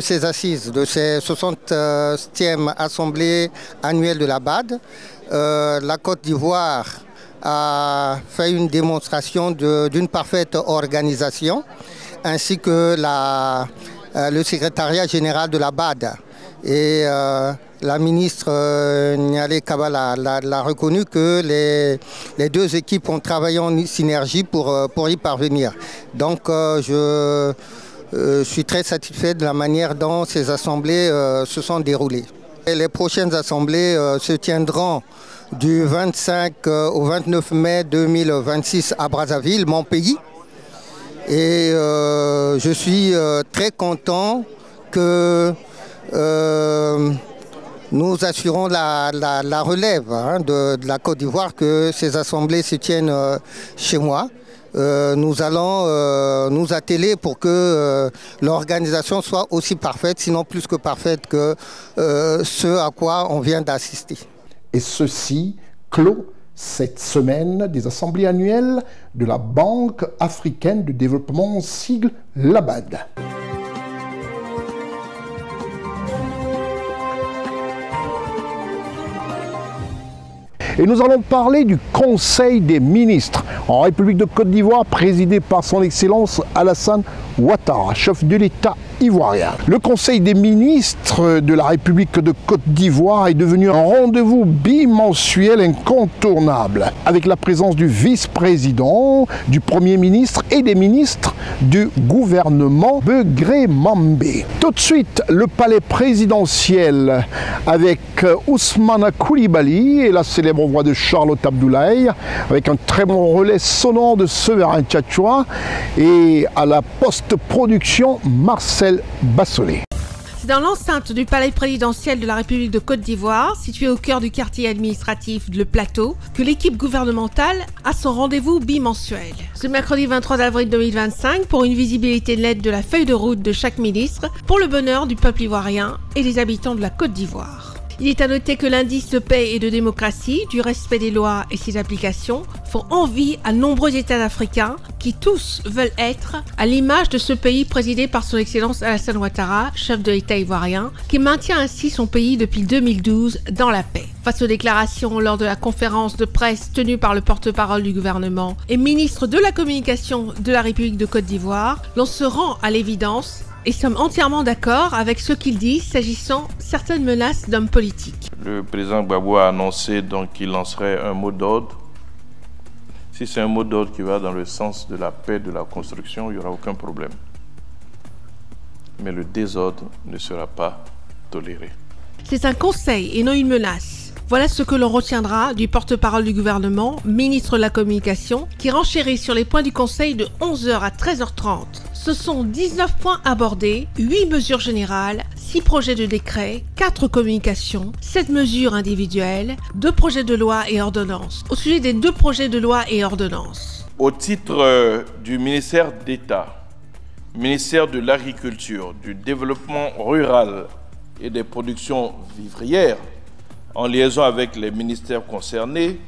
ces assises, de ces 60e assemblées annuelles de la BAD. La Côte d'Ivoire a fait une démonstration d'une parfaite organisation, ainsi que le secrétariat général de la BAD. Et la ministre Nialé Kabala l'a reconnu que les deux équipes ont travaillé en synergie pour y parvenir. Donc je suis très satisfait de la manière dont ces assemblées se sont déroulées. Et les prochaines assemblées se tiendront du 25 au 29 mai 2026 à Brazzaville, mon pays. Et je suis très content que nous assurons la relève de la Côte d'Ivoire, que ces assemblées se tiennent chez moi. Nous allons nous atteler pour que l'organisation soit aussi parfaite, sinon plus que parfaite que ce à quoi on vient d'assister. Et ceci clôt cette semaine des assemblées annuelles de la Banque africaine de développement, sigle LABAD. Et nous allons parler du Conseil des ministres en République de Côte d'Ivoire, présidé par son Excellence Alassane Ouattara, chef de l'État ivoirien. Le Conseil des ministres de la République de Côte d'Ivoire est devenu un rendez-vous bimensuel incontournable, avec la présence du vice-président, du Premier ministre et des ministres du gouvernement Begré Mambé. Tout de suite, le palais présidentiel avec Ousmane Koulibaly et la célèbre voix de Charlotte Abdoulaye, avec un très bon relais sonore de Severin Tchatchoua et à la post-production Marcel Bassolé. C'est dans l'enceinte du palais présidentiel de la République de Côte d'Ivoire, situé au cœur du quartier administratif Le Plateau, que l'équipe gouvernementale a son rendez-vous bimensuel. Ce mercredi 23 avril 2025, pour une visibilité nette de la feuille de route de chaque ministre, pour le bonheur du peuple ivoirien et des habitants de la Côte d'Ivoire. Il est à noter que l'indice de paix et de démocratie, du respect des lois et ses applications font envie à nombreux États africains qui tous veulent être à l'image de ce pays présidé par son Excellence Alassane Ouattara, chef de l'État ivoirien, qui maintient ainsi son pays depuis 2012 dans la paix. Face aux déclarations lors de la conférence de presse tenue par le porte-parole du gouvernement et ministre de la Communication de la République de Côte d'Ivoire, l'on se rend à l'évidence et sommes entièrement d'accord avec ce qu'il dit s'agissant certaines menaces d'hommes politiques. Le président Gbagbo a annoncé donc qu'il lancerait un mot d'ordre. Si c'est un mot d'ordre qui va dans le sens de la paix, de la construction, il n'y aura aucun problème. Mais le désordre ne sera pas toléré. C'est un conseil et non une menace. Voilà ce que l'on retiendra du porte-parole du gouvernement, ministre de la Communication, qui renchérit sur les points du Conseil de 11h à 13h30. Ce sont 19 points abordés, 8 mesures générales, 6 projets de décret, 4 communications, 7 mesures individuelles, 2 projets de loi et ordonnances. Au sujet des 2 projets de loi et ordonnances. Au titre du ministère d'État, ministère de l'Agriculture, du Développement rural et des productions vivrières, en liaison avec les ministères concernés,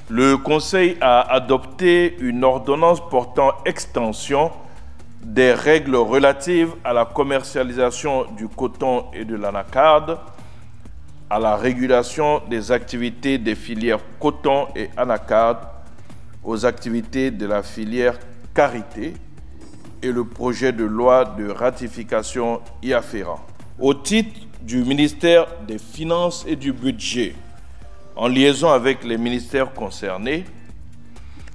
le Conseil a adopté une ordonnance portant extension des règles relatives à la commercialisation du coton et de l'anacarde, à la régulation des activités des filières coton et anacarde, aux activités de la filière karité et le projet de loi de ratification y afférent. Au titre du ministère des Finances et du Budget, en liaison avec les ministères concernés,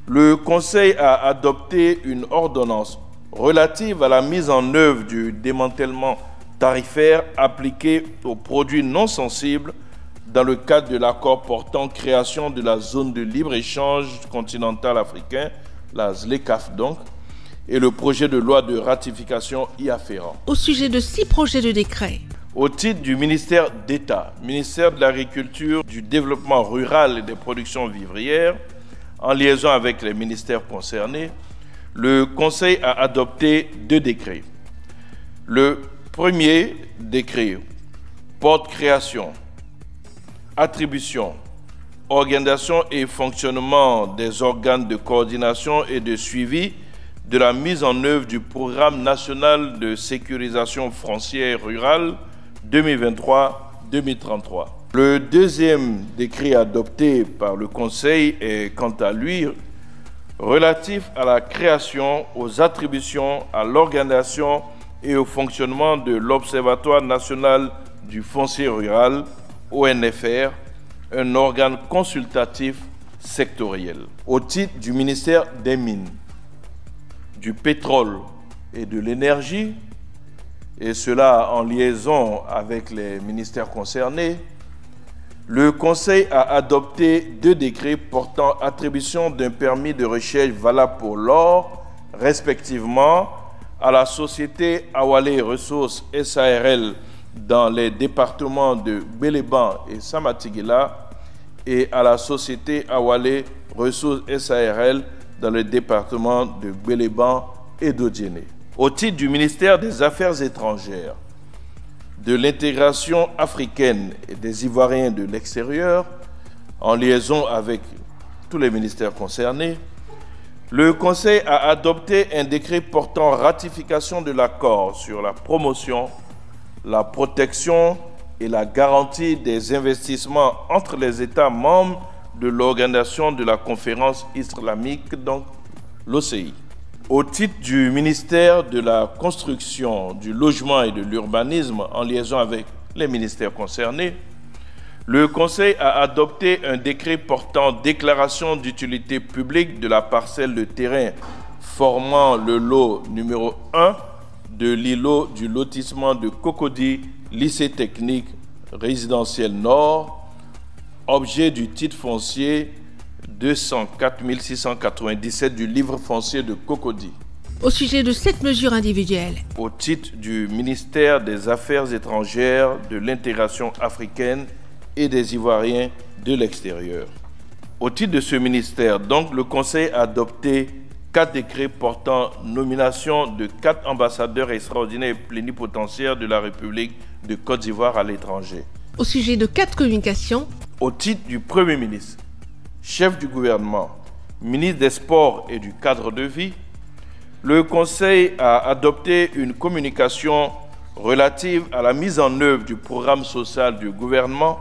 le Conseil a adopté une ordonnance relative à la mise en œuvre du démantèlement tarifaire appliqué aux produits non sensibles dans le cadre de l'accord portant création de la zone de libre-échange continentale africain, la ZLECAf donc, et le projet de loi de ratification y afférent. Au sujet de 6 projets de décret. Au titre du ministère d'État, ministère de l'Agriculture, du Développement rural et des productions vivrières, en liaison avec les ministères concernés, le Conseil a adopté 2 décrets. Le premier décret porte création, attribution, organisation et fonctionnement des organes de coordination et de suivi de la mise en œuvre du programme national de sécurisation foncière rurale 2023-2033. Le deuxième décret adopté par le Conseil est quant à lui relatif à la création, aux attributions, à l'organisation et au fonctionnement de l'Observatoire national du foncier rural, ONFR, un organe consultatif sectoriel. Au titre du ministère des Mines, du pétrole et de l'énergie, et cela en liaison avec les ministères concernés, le Conseil a adopté 2 décrets portant attribution d'un permis de recherche valable pour l'or, respectivement à la société Awalé Ressources SARL dans les départements de Béléban et Samatigila et à la société Awalé Ressources SARL dans le département de Béléban et d'Odjéné. Au titre du ministère des Affaires étrangères, de l'intégration africaine et des Ivoiriens de l'extérieur, en liaison avec tous les ministères concernés, le Conseil a adopté un décret portant ratification de l'accord sur la promotion, la protection et la garantie des investissements entre les États membres de l'Organisation de la Conférence islamique, donc l'OCI. Au titre du ministère de la Construction, du Logement et de l'Urbanisme, en liaison avec les ministères concernés, le Conseil a adopté un décret portant déclaration d'utilité publique de la parcelle de terrain formant le lot numéro 1 de l'îlot du lotissement de Cocody, lycée technique résidentiel Nord, objet du titre foncier 204 697 du livre foncier de Cocody. Au sujet de 7 mesures individuelles. Au titre du ministère des Affaires étrangères, de l'intégration africaine et des Ivoiriens de l'extérieur. Au titre de ce ministère, donc, le Conseil a adopté 4 décrets portant nomination de 4 ambassadeurs extraordinaires et plénipotentiaires de la République de Côte d'Ivoire à l'étranger. Au sujet de 4 communications. Au titre du Premier ministre, chef du gouvernement, ministre des Sports et du cadre de vie, le Conseil a adopté une communication relative à la mise en œuvre du programme social du gouvernement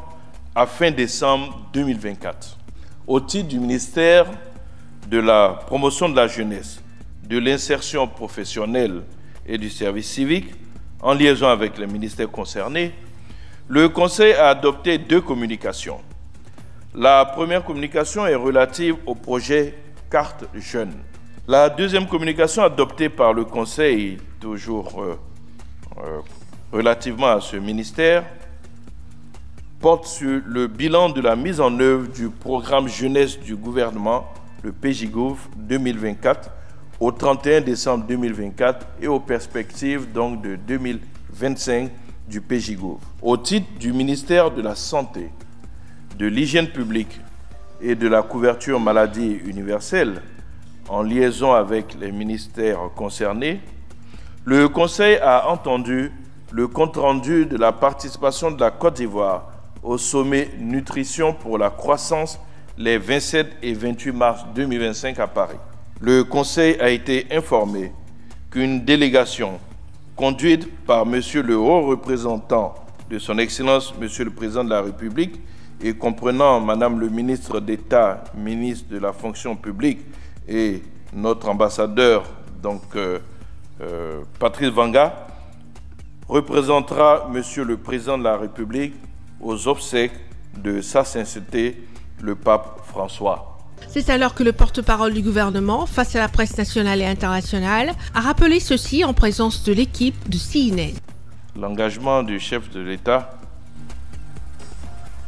à fin décembre 2024. Au titre du ministère de la promotion de la jeunesse, de l'insertion professionnelle et du service civique, en liaison avec les ministères concernés, le Conseil a adopté 2 communications. La première communication est relative au projet Carte Jeune. La deuxième communication adoptée par le Conseil, toujours relativement à ce ministère, porte sur le bilan de la mise en œuvre du programme jeunesse du gouvernement, le PJGOV 2024, au 31 décembre 2024 et aux perspectives donc de 2025 du PJGOV. Au titre du ministère de la Santé, de l'Hygiène publique et de la couverture maladie universelle, en liaison avec les ministères concernés, le Conseil a entendu le compte-rendu de la participation de la Côte d'Ivoire au sommet Nutrition pour la croissance les 27 et 28 mars 2025 à Paris. Le Conseil a été informé qu'une délégation conduite par M. le haut représentant de son Excellence, M. le Président de la République, et comprenant Madame le ministre d'État, ministre de la fonction publique, et notre ambassadeur, donc Patrice Vanga, représentera Monsieur le Président de la République aux obsèques de Sa Sainteté, le pape François. C'est alors que le porte-parole du gouvernement, face à la presse nationale et internationale, a rappelé ceci en présence de l'équipe de CNN. L'engagement du chef de l'État,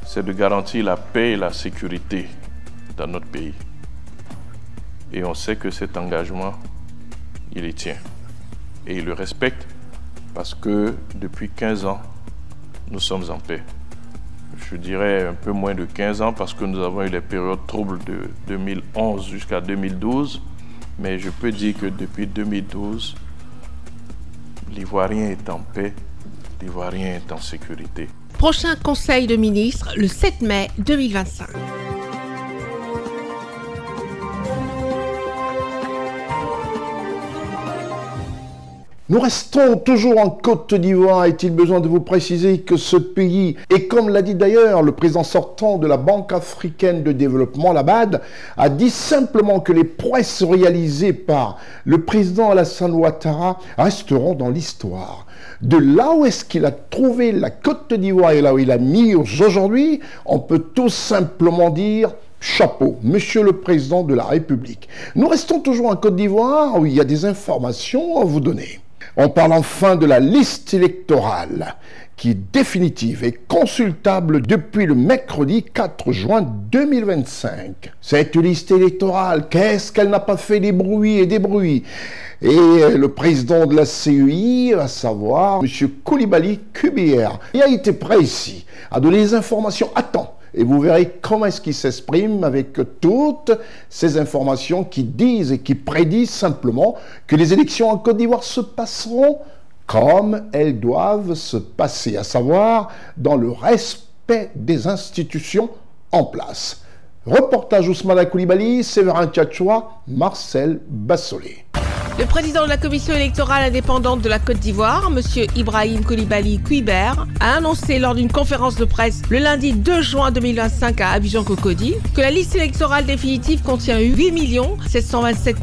c'est de garantir la paix et la sécurité dans notre pays. Et on sait que cet engagement il y tient. Et il le respecte parce que depuis 15 ans, nous sommes en paix. Je dirais un peu moins de 15 ans parce que nous avons eu les périodes troubles de 2011 jusqu'à 2012. Mais je peux dire que depuis 2012, l'Ivoirien est en paix, l'Ivoirien est en sécurité. Prochain Conseil de ministres le 7 mai 2025. Nous restons toujours en Côte d'Ivoire. Est-il besoin de vous préciser que ce pays, et comme l'a dit d'ailleurs le président sortant de la Banque africaine de développement, la BAD, a dit simplement que les prouesses réalisées par le président Alassane Ouattara resteront dans l'histoire. De là où est-ce qu'il a trouvé la Côte d'Ivoire et là où il a mis aujourd'hui, on peut tout simplement dire chapeau, Monsieur le Président de la République. Nous restons toujours en Côte d'Ivoire où il y a des informations à vous donner. On parle enfin de la liste électorale qui est définitive et consultable depuis le mercredi 4 juin 2025. Cette liste électorale, qu'est-ce qu'elle n'a pas fait des bruits et des bruits? Et le président de la CEI, à savoir M. Koulibaly Kouibert, il a été prêt ici à donner les informations à temps. Et vous verrez comment est-ce qu'il s'exprime avec toutes ces informations qui disent et qui prédisent simplement que les élections en Côte d'Ivoire se passeront comme elles doivent se passer, à savoir dans le respect des institutions en place. Reportage Ousmane Koulibaly, Séverin Tchatchoua, Marcel Bassolé. Le président de la commission électorale indépendante de la Côte d'Ivoire, M. Ibrahim Koulibaly Kouibert, a annoncé lors d'une conférence de presse le lundi 2 juin 2025 à Abidjan-Cocody que la liste électorale définitive contient 8 727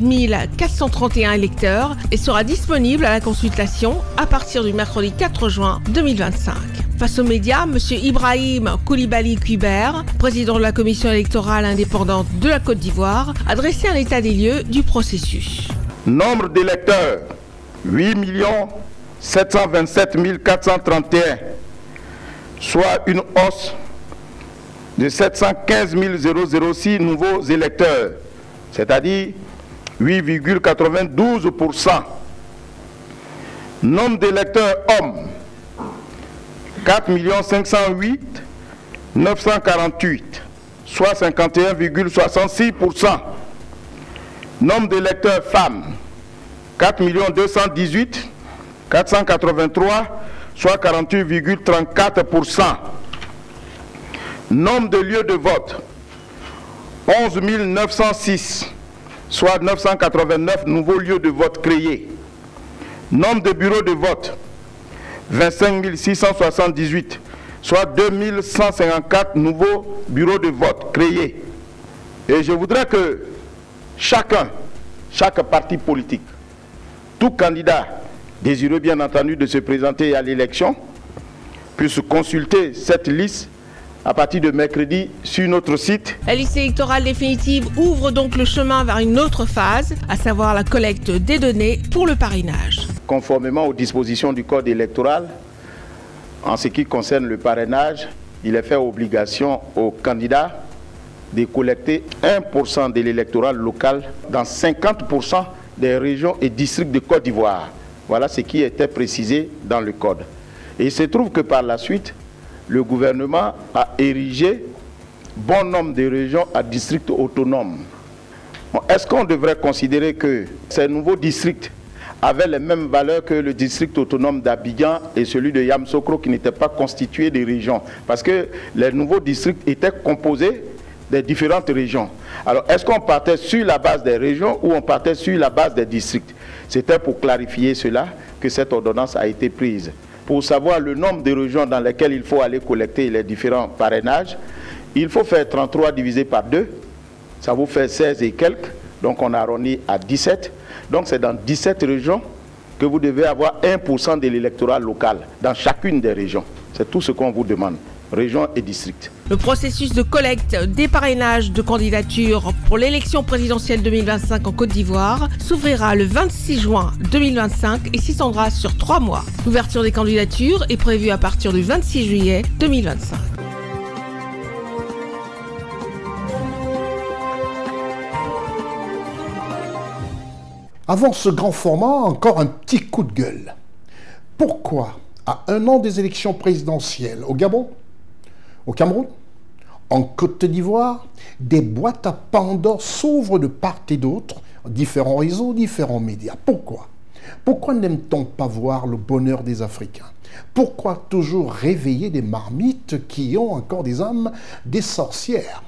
431 électeurs et sera disponible à la consultation à partir du mercredi 4 juin 2025. Face aux médias, M. Ibrahim Koulibaly Kouibert, président de la commission électorale indépendante de la Côte d'Ivoire, a dressé un état des lieux du processus. Nombre d'électeurs, 8 727 431, soit une hausse de 715 006 nouveaux électeurs, c'est-à-dire 8,92%. Nombre d'électeurs hommes, 4 508 948, soit 51,66%. Nombre d'électeurs femmes, 4 218 483, soit 48,34%. Nombre de lieux de vote, 11 906, soit 989 nouveaux lieux de vote créés. Nombre de bureaux de vote, 25 678, soit 2154 nouveaux bureaux de vote créés. Et je voudrais que chaque parti politique, tout candidat désireux bien entendu de se présenter à l'élection, puisse consulter cette liste à partir de mercredi sur notre site. La liste électorale définitive ouvre donc le chemin vers une autre phase, à savoir la collecte des données pour le parrainage. Conformément aux dispositions du code électoral, en ce qui concerne le parrainage, il est fait obligation aux candidats de collecter 1% de l'électorat local dans 50% des régions et districts de Côte d'Ivoire. Voilà ce qui était précisé dans le code. Et il se trouve que par la suite, le gouvernement a érigé bon nombre de régions à districts autonomes. Bon, est-ce qu'on devrait considérer que ces nouveaux districts avaient les mêmes valeurs que le district autonome d'Abidjan et celui de Yamoussoukro qui n'étaient pas constitués des régions? Parce que les nouveaux districts étaient composés des différentes régions. Alors, est-ce qu'on partait sur la base des régions ou on partait sur la base des districts? C'était pour clarifier cela que cette ordonnance a été prise. Pour savoir le nombre de régions dans lesquelles il faut aller collecter les différents parrainages, il faut faire 33 divisé par 2, ça vous fait 16 et quelques, donc on a arrondi à 17. Donc c'est dans 17 régions que vous devez avoir 1% de l'électorat local, dans chacune des régions. C'est tout ce qu'on vous demande, régions et districts. Le processus de collecte des parrainages de candidatures pour l'élection présidentielle 2025 en Côte d'Ivoire s'ouvrira le 26 juin 2025 et s'étendra sur 3 mois. L'ouverture des candidatures est prévue à partir du 26 juillet 2025. Avant ce grand format, encore un petit coup de gueule. Pourquoi, à un an des élections présidentielles au Gabon, au Cameroun, en Côte d'Ivoire, des boîtes à Pandore s'ouvrent de part et d'autre, différents réseaux, différents médias? Pourquoi? Pourquoi n'aime-t-on pas voir le bonheur des Africains? Pourquoi toujours réveiller des marmites qui ont encore des âmes des sorcières?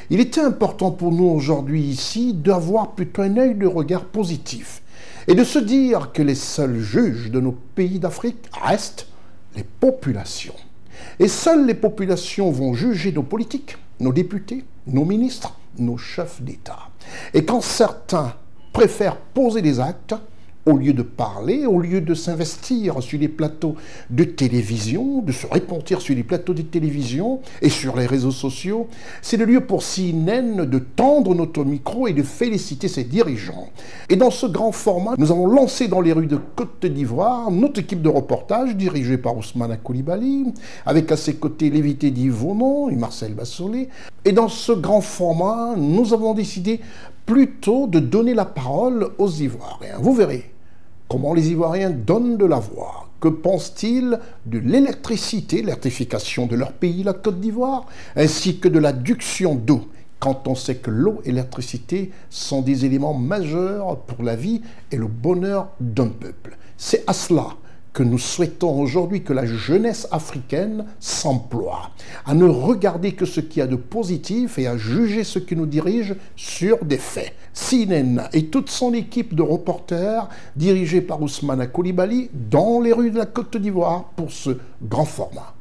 Il était important pour nous aujourd'hui ici d'avoir plutôt un œil de regard positif et de se dire que les seuls juges de nos pays d'Afrique restent les populations. Et seules les populations vont juger nos politiques, nos députés, nos ministres, nos chefs d'État. Et quand certains préfèrent poser des actes, au lieu de parler, au lieu de s'investir sur les plateaux de télévision, de se répandre sur les plateaux de télévision et sur les réseaux sociaux, c'est le lieu pour CNN de tendre notre micro et de féliciter ses dirigeants. Et dans ce grand format, nous avons lancé dans les rues de Côte d'Ivoire notre équipe de reportage dirigée par Ousmane Coulibaly, avec à ses côtés l'évité d'Yvonon et Marcel Bassolé. Et dans ce grand format, nous avons décidé plutôt de donner la parole aux Ivoiriens. Vous verrez comment les Ivoiriens donnent de la voix. Que pensent-ils de l'électricité, l'électrification de leur pays, la Côte d'Ivoire, ainsi que de l'adduction d'eau, quand on sait que l'eau et l'électricité sont des éléments majeurs pour la vie et le bonheur d'un peuple. C'est à cela que nous souhaitons aujourd'hui que la jeunesse africaine s'emploie, à ne regarder que ce qu'il y a de positif et à juger ce qui nous dirige sur des faits. CNN et toute son équipe de reporters, dirigée par Ousmane Coulibaly, dans les rues de la Côte d'Ivoire pour ce grand format.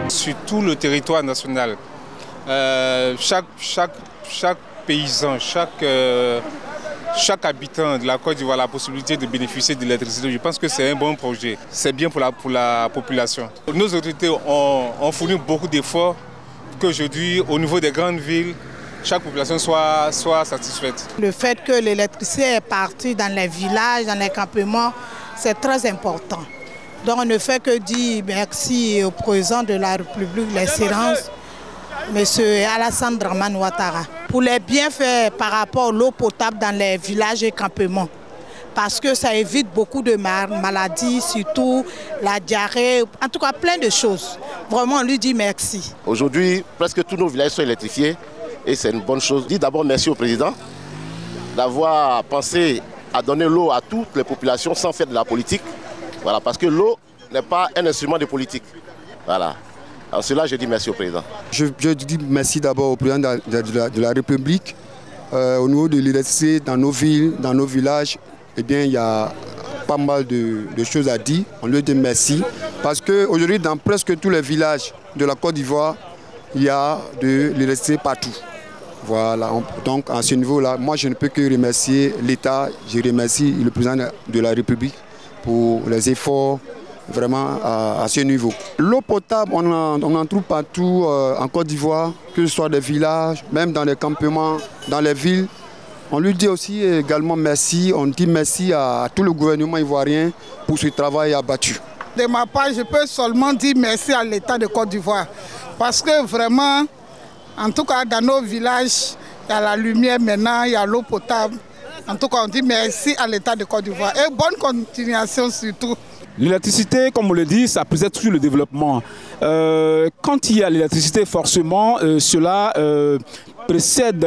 Sur tout le territoire national, chaque paysan, chaque habitant de la Côte d'Ivoire a la possibilité de bénéficier de l'électricité. Je pense que c'est un bon projet. C'est bien pour la population. Nos autorités ont fourni beaucoup d'efforts pour qu'aujourd'hui, au niveau des grandes villes, chaque population soit satisfaite. Le fait que l'électricité est partie dans les villages, dans les campements, c'est très important. Donc on ne fait que dire merci au président de la République de l'Excellence, M. Alassane Dramane Ouattara, pour les bienfaits par rapport à l'eau potable dans les villages et campements. Parce que ça évite beaucoup de maladies, surtout la diarrhée, en tout cas plein de choses. Vraiment, on lui dit merci. Aujourd'hui, presque tous nos villages sont électrifiés et c'est une bonne chose. Je dis d'abord merci au président d'avoir pensé à donner l'eau à toutes les populations sans faire de la politique. Voilà, parce que l'eau n'est pas un instrument de politique. Voilà. En cela, je dis merci au président. Je dis merci d'abord au président de la République. Au niveau de l'électricité, dans nos villes, dans nos villages, eh bien, il y a pas mal de choses à dire. On lui dit merci. Parce qu'aujourd'hui, dans presque tous les villages de la Côte d'Ivoire, il y a de l'électricité partout. Voilà. Donc, à ce niveau-là, moi, je ne peux que remercier l'État. Je remercie le président de la République pour les efforts vraiment à ce niveau. L'eau potable, on en trouve partout en Côte d'Ivoire, que ce soit des villages, même dans les campements, dans les villes. On lui dit aussi également merci, on dit merci à tout le gouvernement ivoirien pour ce travail abattu. De ma part, je peux seulement dire merci à l'État de Côte d'Ivoire. Parce que vraiment, en tout cas dans nos villages, il y a la lumière maintenant, il y a l'eau potable. En tout cas, on dit merci à l'État de Côte d'Ivoire et bonne continuation surtout. L'électricité, comme on le dit, ça précède toujours le développement. Quand il y a l'électricité, forcément, cela précède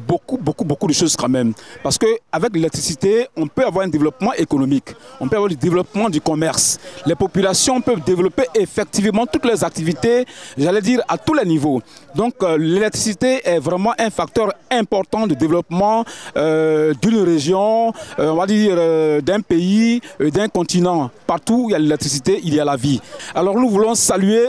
beaucoup de choses quand même. Parce qu'avec l'électricité, on peut avoir un développement économique, on peut avoir le développement du commerce. Les populations peuvent développer effectivement toutes les activités, j'allais dire, à tous les niveaux. Donc l'électricité est vraiment un facteur important de développement d'une région, on va dire d'un pays, d'un continent. Partout où il y a l'électricité, il y a la vie. Alors nous voulons saluer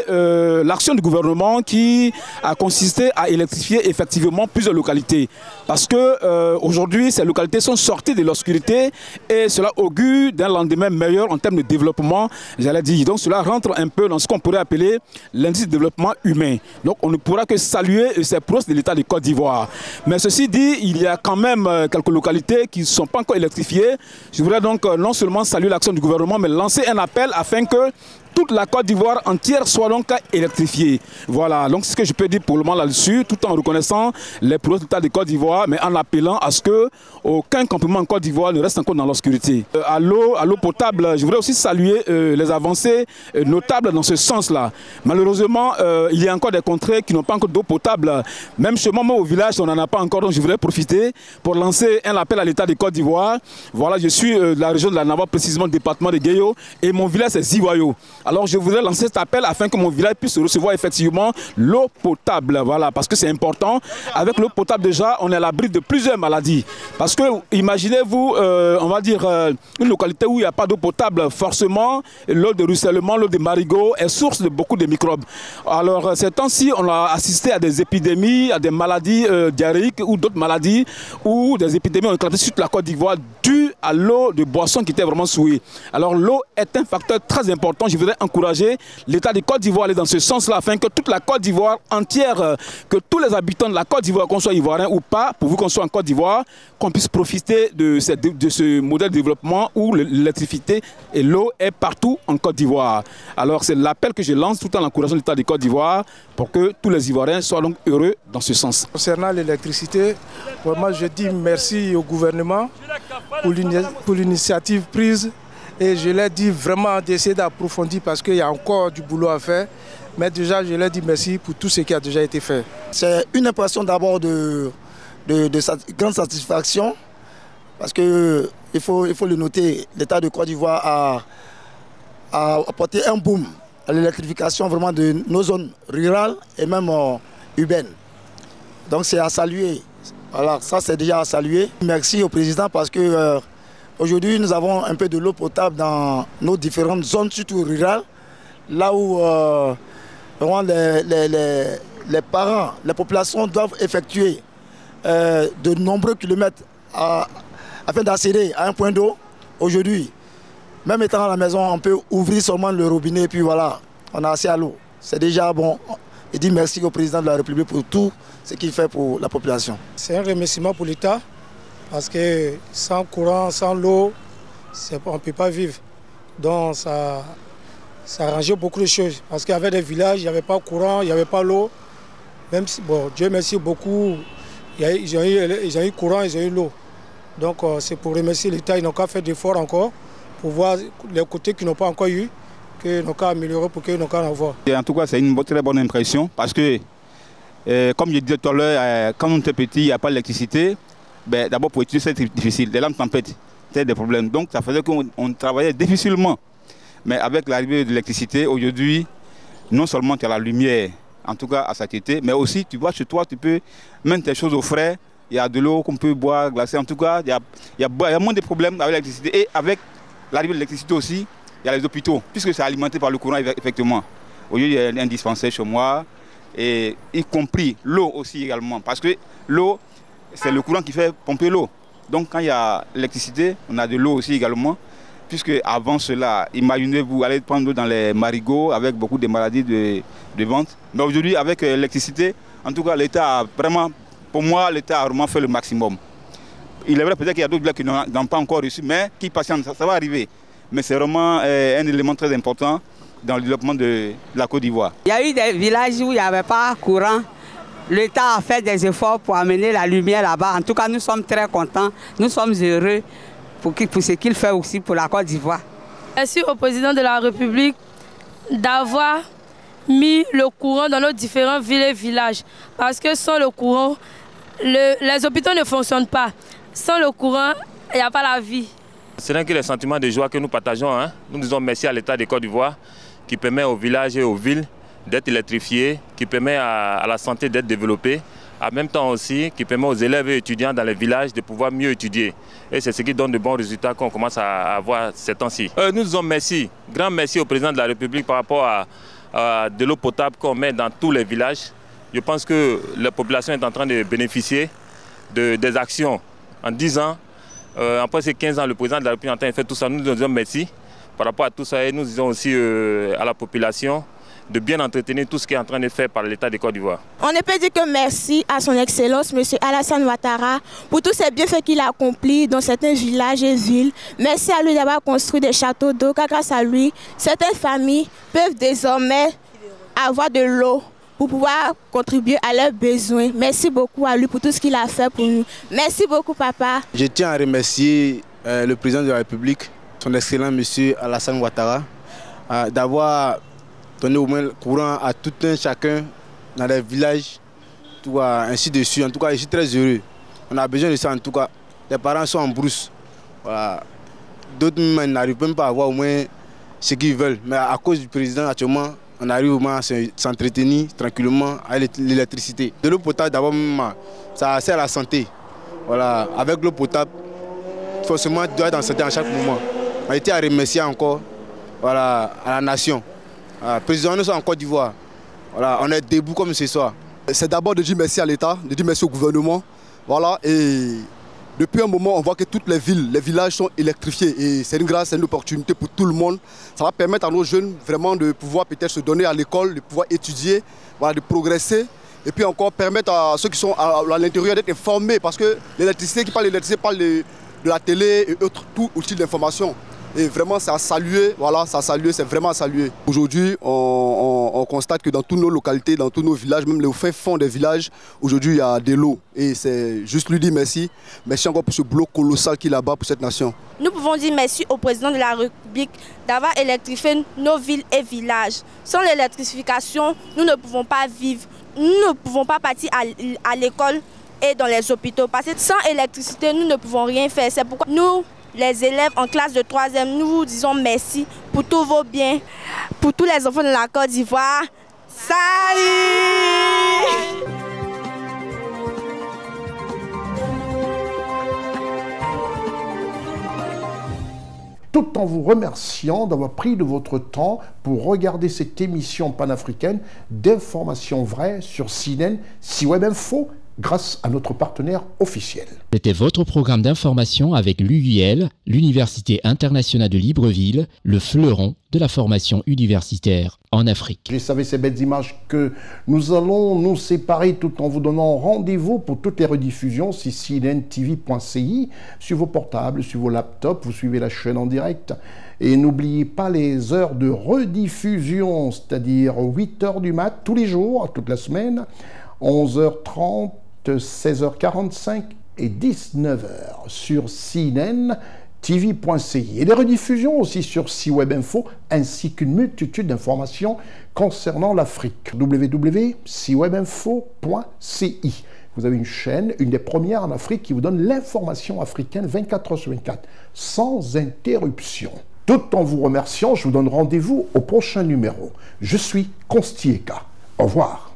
l'action du gouvernement qui a consisté à électrifier effectivement plusieurs localités. Parce que aujourd'hui, ces localités sont sorties de l'obscurité et cela augure d'un lendemain meilleur en termes de développement, j'allais dire. Donc cela rentre un peu dans ce qu'on pourrait appeler l'indice de développement humain. Donc on ne pourra que saluer ces prouesses de l'État de Côte d'Ivoire. Mais ceci dit, il y a quand même quelques localités qui ne sont pas encore électrifiées. Je voudrais donc non seulement saluer l'action du gouvernement, mais lancer un appel afin que toute la Côte d'Ivoire entière soit donc électrifiée. Voilà, donc c'est ce que je peux dire pour le moment là-dessus, tout en reconnaissant les prouesses de l'État de Côte d'Ivoire, mais en appelant à ce que aucun campement en Côte d'Ivoire ne reste encore dans l'obscurité. À l'eau potable, je voudrais aussi saluer les avancées notables dans ce sens-là. Malheureusement, il y a encore des contrées qui n'ont pas encore d'eau potable. Même chez moi, au village, on n'en a pas encore, donc je voudrais profiter pour lancer un appel à l'État de Côte d'Ivoire. Voilà, je suis de la région de la Nava, précisément le département de Guéyo, et mon village c'est Ziwayo. Alors je voudrais lancer cet appel afin que mon village puisse recevoir effectivement l'eau potable. Voilà, parce que c'est important. Avec l'eau potable déjà, on est à l'abri de plusieurs maladies. Parce que imaginez-vous, on va dire, une localité où il n'y a pas d'eau potable, forcément, l'eau de ruissellement, l'eau de marigot est source de beaucoup de microbes. Alors ces temps-ci, on a assisté à des épidémies, à des maladies diarrhéiques ou d'autres maladies, ou des épidémies ont éclaté sur la Côte d'Ivoire dues à l'eau de boisson qui était vraiment souillée. Alors l'eau est un facteur très important. Je voudrais encourager l'État de Côte d'Ivoire à aller dans ce sens-là, afin que toute la Côte d'Ivoire entière, que tous les habitants de la Côte d'Ivoire, qu'on soit ivoirien ou pas, pourvu qu'on soit en Côte d'Ivoire, qu'on puisse profiter de ce modèle de développement où l'électricité et l'eau est partout en Côte d'Ivoire. Alors c'est l'appel que je lance tout en encourageant l'État de Côte d'Ivoire pour que tous les Ivoiriens soient donc heureux dans ce sens. Concernant l'électricité, vraiment je dis merci au gouvernement pour l'initiative prise. Et je leur dis vraiment d'essayer d'approfondir parce qu'il y a encore du boulot à faire. Mais déjà, je leur dis merci pour tout ce qui a déjà été fait. C'est une impression d'abord de grande satisfaction parce qu'il faut le noter, l'État de Côte d'Ivoire a apporté un boom à l'électrification vraiment de nos zones rurales et même urbaines. Donc c'est à saluer. Alors ça c'est déjà à saluer. Merci au président parce que aujourd'hui, nous avons un peu de l'eau potable dans nos différentes zones, surtout rurales, là où les parents, les populations doivent effectuer de nombreux kilomètres afin d'accéder à un point d'eau. Aujourd'hui, même étant à la maison, on peut ouvrir seulement le robinet et puis voilà, on a accès à l'eau. C'est déjà bon. Je dis merci au président de la République pour tout ce qu'il fait pour la population. C'est un remerciement pour l'État. Parce que sans courant, sans l'eau, on ne peut pas vivre. Donc ça arrangeait beaucoup de choses. Parce qu'il y avait des villages, il n'y avait pas de courant, il n'y avait pas l'eau. Même si, bon, Dieu merci beaucoup, ils ont eu courant, ils ont eu l'eau. Donc c'est pour remercier l'État, ils n'ont qu'à faire d'efforts encore pour voir les côtés qu'ils n'ont pas encore eu, qu'ils n'ont qu'à améliorer pour qu'ils n'ont qu'à en avoir. Et en tout cas, c'est une très bonne impression parce que, comme je disais tout à l'heure, quand on était petit, il n'y a pas d'électricité. Ben, d'abord pour étudier c'est difficile, les lampes tempêtes, c'était des problèmes. Donc ça faisait qu'on travaillait difficilement. Mais avec l'arrivée de l'électricité, aujourd'hui, non seulement tu as la lumière, en tout cas à satiété, mais aussi tu vois chez toi, tu peux mettre tes choses au frais, il y a de l'eau qu'on peut boire, glacée. En tout cas, il y a moins de problèmes avec l'électricité. Et avec l'arrivée de l'électricité aussi, il y a les hôpitaux, puisque c'est alimenté par le courant effectivement. Aujourd'hui, il y a un dispensaire chez moi, et y compris l'eau aussi également. Parce que l'eau, c'est le courant qui fait pomper l'eau. Donc quand il y a l'électricité, on a de l'eau aussi également. Puisque avant cela, imaginez-vous aller prendre l'eau dans les marigots avec beaucoup de maladies de ventre. Mais aujourd'hui, avec l'électricité, en tout cas, l'État a vraiment, pour moi, l'État a vraiment fait le maximum. Il est vrai peut-être qu'il y a d'autres villages qui n'ont pas encore reçu, mais qui patientent, ça va arriver. Mais c'est vraiment un élément très important dans le développement de la Côte d'Ivoire. Il y a eu des villages où il n'y avait pas courant. L'État a fait des efforts pour amener la lumière là-bas. En tout cas, nous sommes très contents, nous sommes heureux pour ce qu'il fait aussi pour la Côte d'Ivoire. Merci au président de la République d'avoir mis le courant dans nos différentes villes et villages. Parce que sans le courant, les hôpitaux ne fonctionnent pas. Sans le courant, il n'y a pas la vie. Ce n'est que les sentiments de joie que nous partageons. Hein. Nous disons merci à l'État de Côte d'Ivoire qui permet aux villages et aux villes d'être électrifiés, qui permet à la santé d'être développée, en même temps aussi qui permet aux élèves et étudiants dans les villages de pouvoir mieux étudier. Et c'est ce qui donne de bons résultats qu'on commence à avoir ces temps-ci. Nous disons merci, grand merci au président de la République par rapport à de l'eau potable qu'on met dans tous les villages. Je pense que la population est en train de bénéficier des actions. En 10 ans, après ces 15 ans, le président de la République est en train de faire tout ça. Nous disons merci par rapport à tout ça et nous disons aussi à la population de bien entretenir tout ce qui est en train de faire par l'État de Côte d'Ivoire. On ne peut dire que merci à son Excellence, M. Alassane Ouattara, pour tous ces bienfaits qu'il a accomplis dans certains villages et villes. Merci à lui d'avoir construit des châteaux d'eau, car grâce à lui, certaines familles peuvent désormais avoir de l'eau pour pouvoir contribuer à leurs besoins. Merci beaucoup à lui pour tout ce qu'il a fait pour nous. Merci beaucoup, papa. Je tiens à remercier le président de la République, son Excellent M. Alassane Ouattara, d'avoir donné au moins le courant à tout un chacun dans les villages, ainsi de suite. En tout cas, je suis très heureux. On a besoin de ça en tout cas. Les parents sont en brousse. Voilà. D'autres n'arrivent même pas à avoir au moins ce qu'ils veulent. Mais à cause du président actuellement, on arrive au moins à s'entretenir tranquillement avec l'électricité. De l'eau potable d'abord, ça sert à la santé. Voilà. Avec l'eau potable, forcément, tu dois être en santé en chaque moment. On a été à remercier encore, voilà, à la nation. Le président, nous sommes en Côte d'Ivoire. Voilà, on est debout comme ce soir. C'est d'abord de dire merci à l'État, de dire merci au gouvernement. Voilà, et depuis un moment, on voit que toutes les villes, les villages sont électrifiés. Et c'est une grâce, c'est une opportunité pour tout le monde. Ça va permettre à nos jeunes vraiment de pouvoir peut-être se donner à l'école, de pouvoir étudier, voilà, de progresser. Et puis encore permettre à ceux qui sont à l'intérieur d'être informés. Parce que l'électricité, qui parle d'électricité, parle de la télé et autres, tout outils d'information. Et vraiment, c'est à saluer, voilà, c'est à saluer, c'est vraiment à saluer. Aujourd'hui, on constate que dans toutes nos localités, dans tous nos villages, même les fins fonds des villages, aujourd'hui, il y a de l'eau. Et c'est juste lui dire merci. Merci encore pour ce boulot colossal qu'il a bas pour cette nation. Nous pouvons dire merci au président de la République d'avoir électrifié nos villes et villages. Sans l'électrification, nous ne pouvons pas vivre, nous ne pouvons pas partir à l'école et dans les hôpitaux. Parce que sans électricité, nous ne pouvons rien faire. C'est pourquoi nous, les élèves en classe de 3e, nous vous disons merci pour tous vos biens, pour tous les enfants de la Côte d'Ivoire. Salut! Tout en vous remerciant d'avoir pris de votre temps pour regarder cette émission panafricaine d'informations vraies sur CNN, CIWeb Info, grâce à notre partenaire officiel. C'était votre programme d'information avec l'UIL, l'Université internationale de Libreville, le fleuron de la formation universitaire en Afrique. Vous savez ces belles images que nous allons nous séparer tout en vous donnant rendez-vous pour toutes les rediffusions sur cnntv.ci, sur vos portables, sur vos laptops, vous suivez la chaîne en direct. Et n'oubliez pas les heures de rediffusion, c'est-à-dire 8h du mat tous les jours, toute la semaine, 11h30, 16h45 et 19h sur cnntv.ci. Et les rediffusions aussi sur CIWeb Info, ainsi qu'une multitude d'informations concernant l'Afrique. www.ciwebinfo.ci. Vous avez une chaîne, une des premières en Afrique, qui vous donne l'information africaine 24h/24, sans interruption. Tout en vous remerciant, je vous donne rendez-vous au prochain numéro. Je suis Constieka. Au revoir.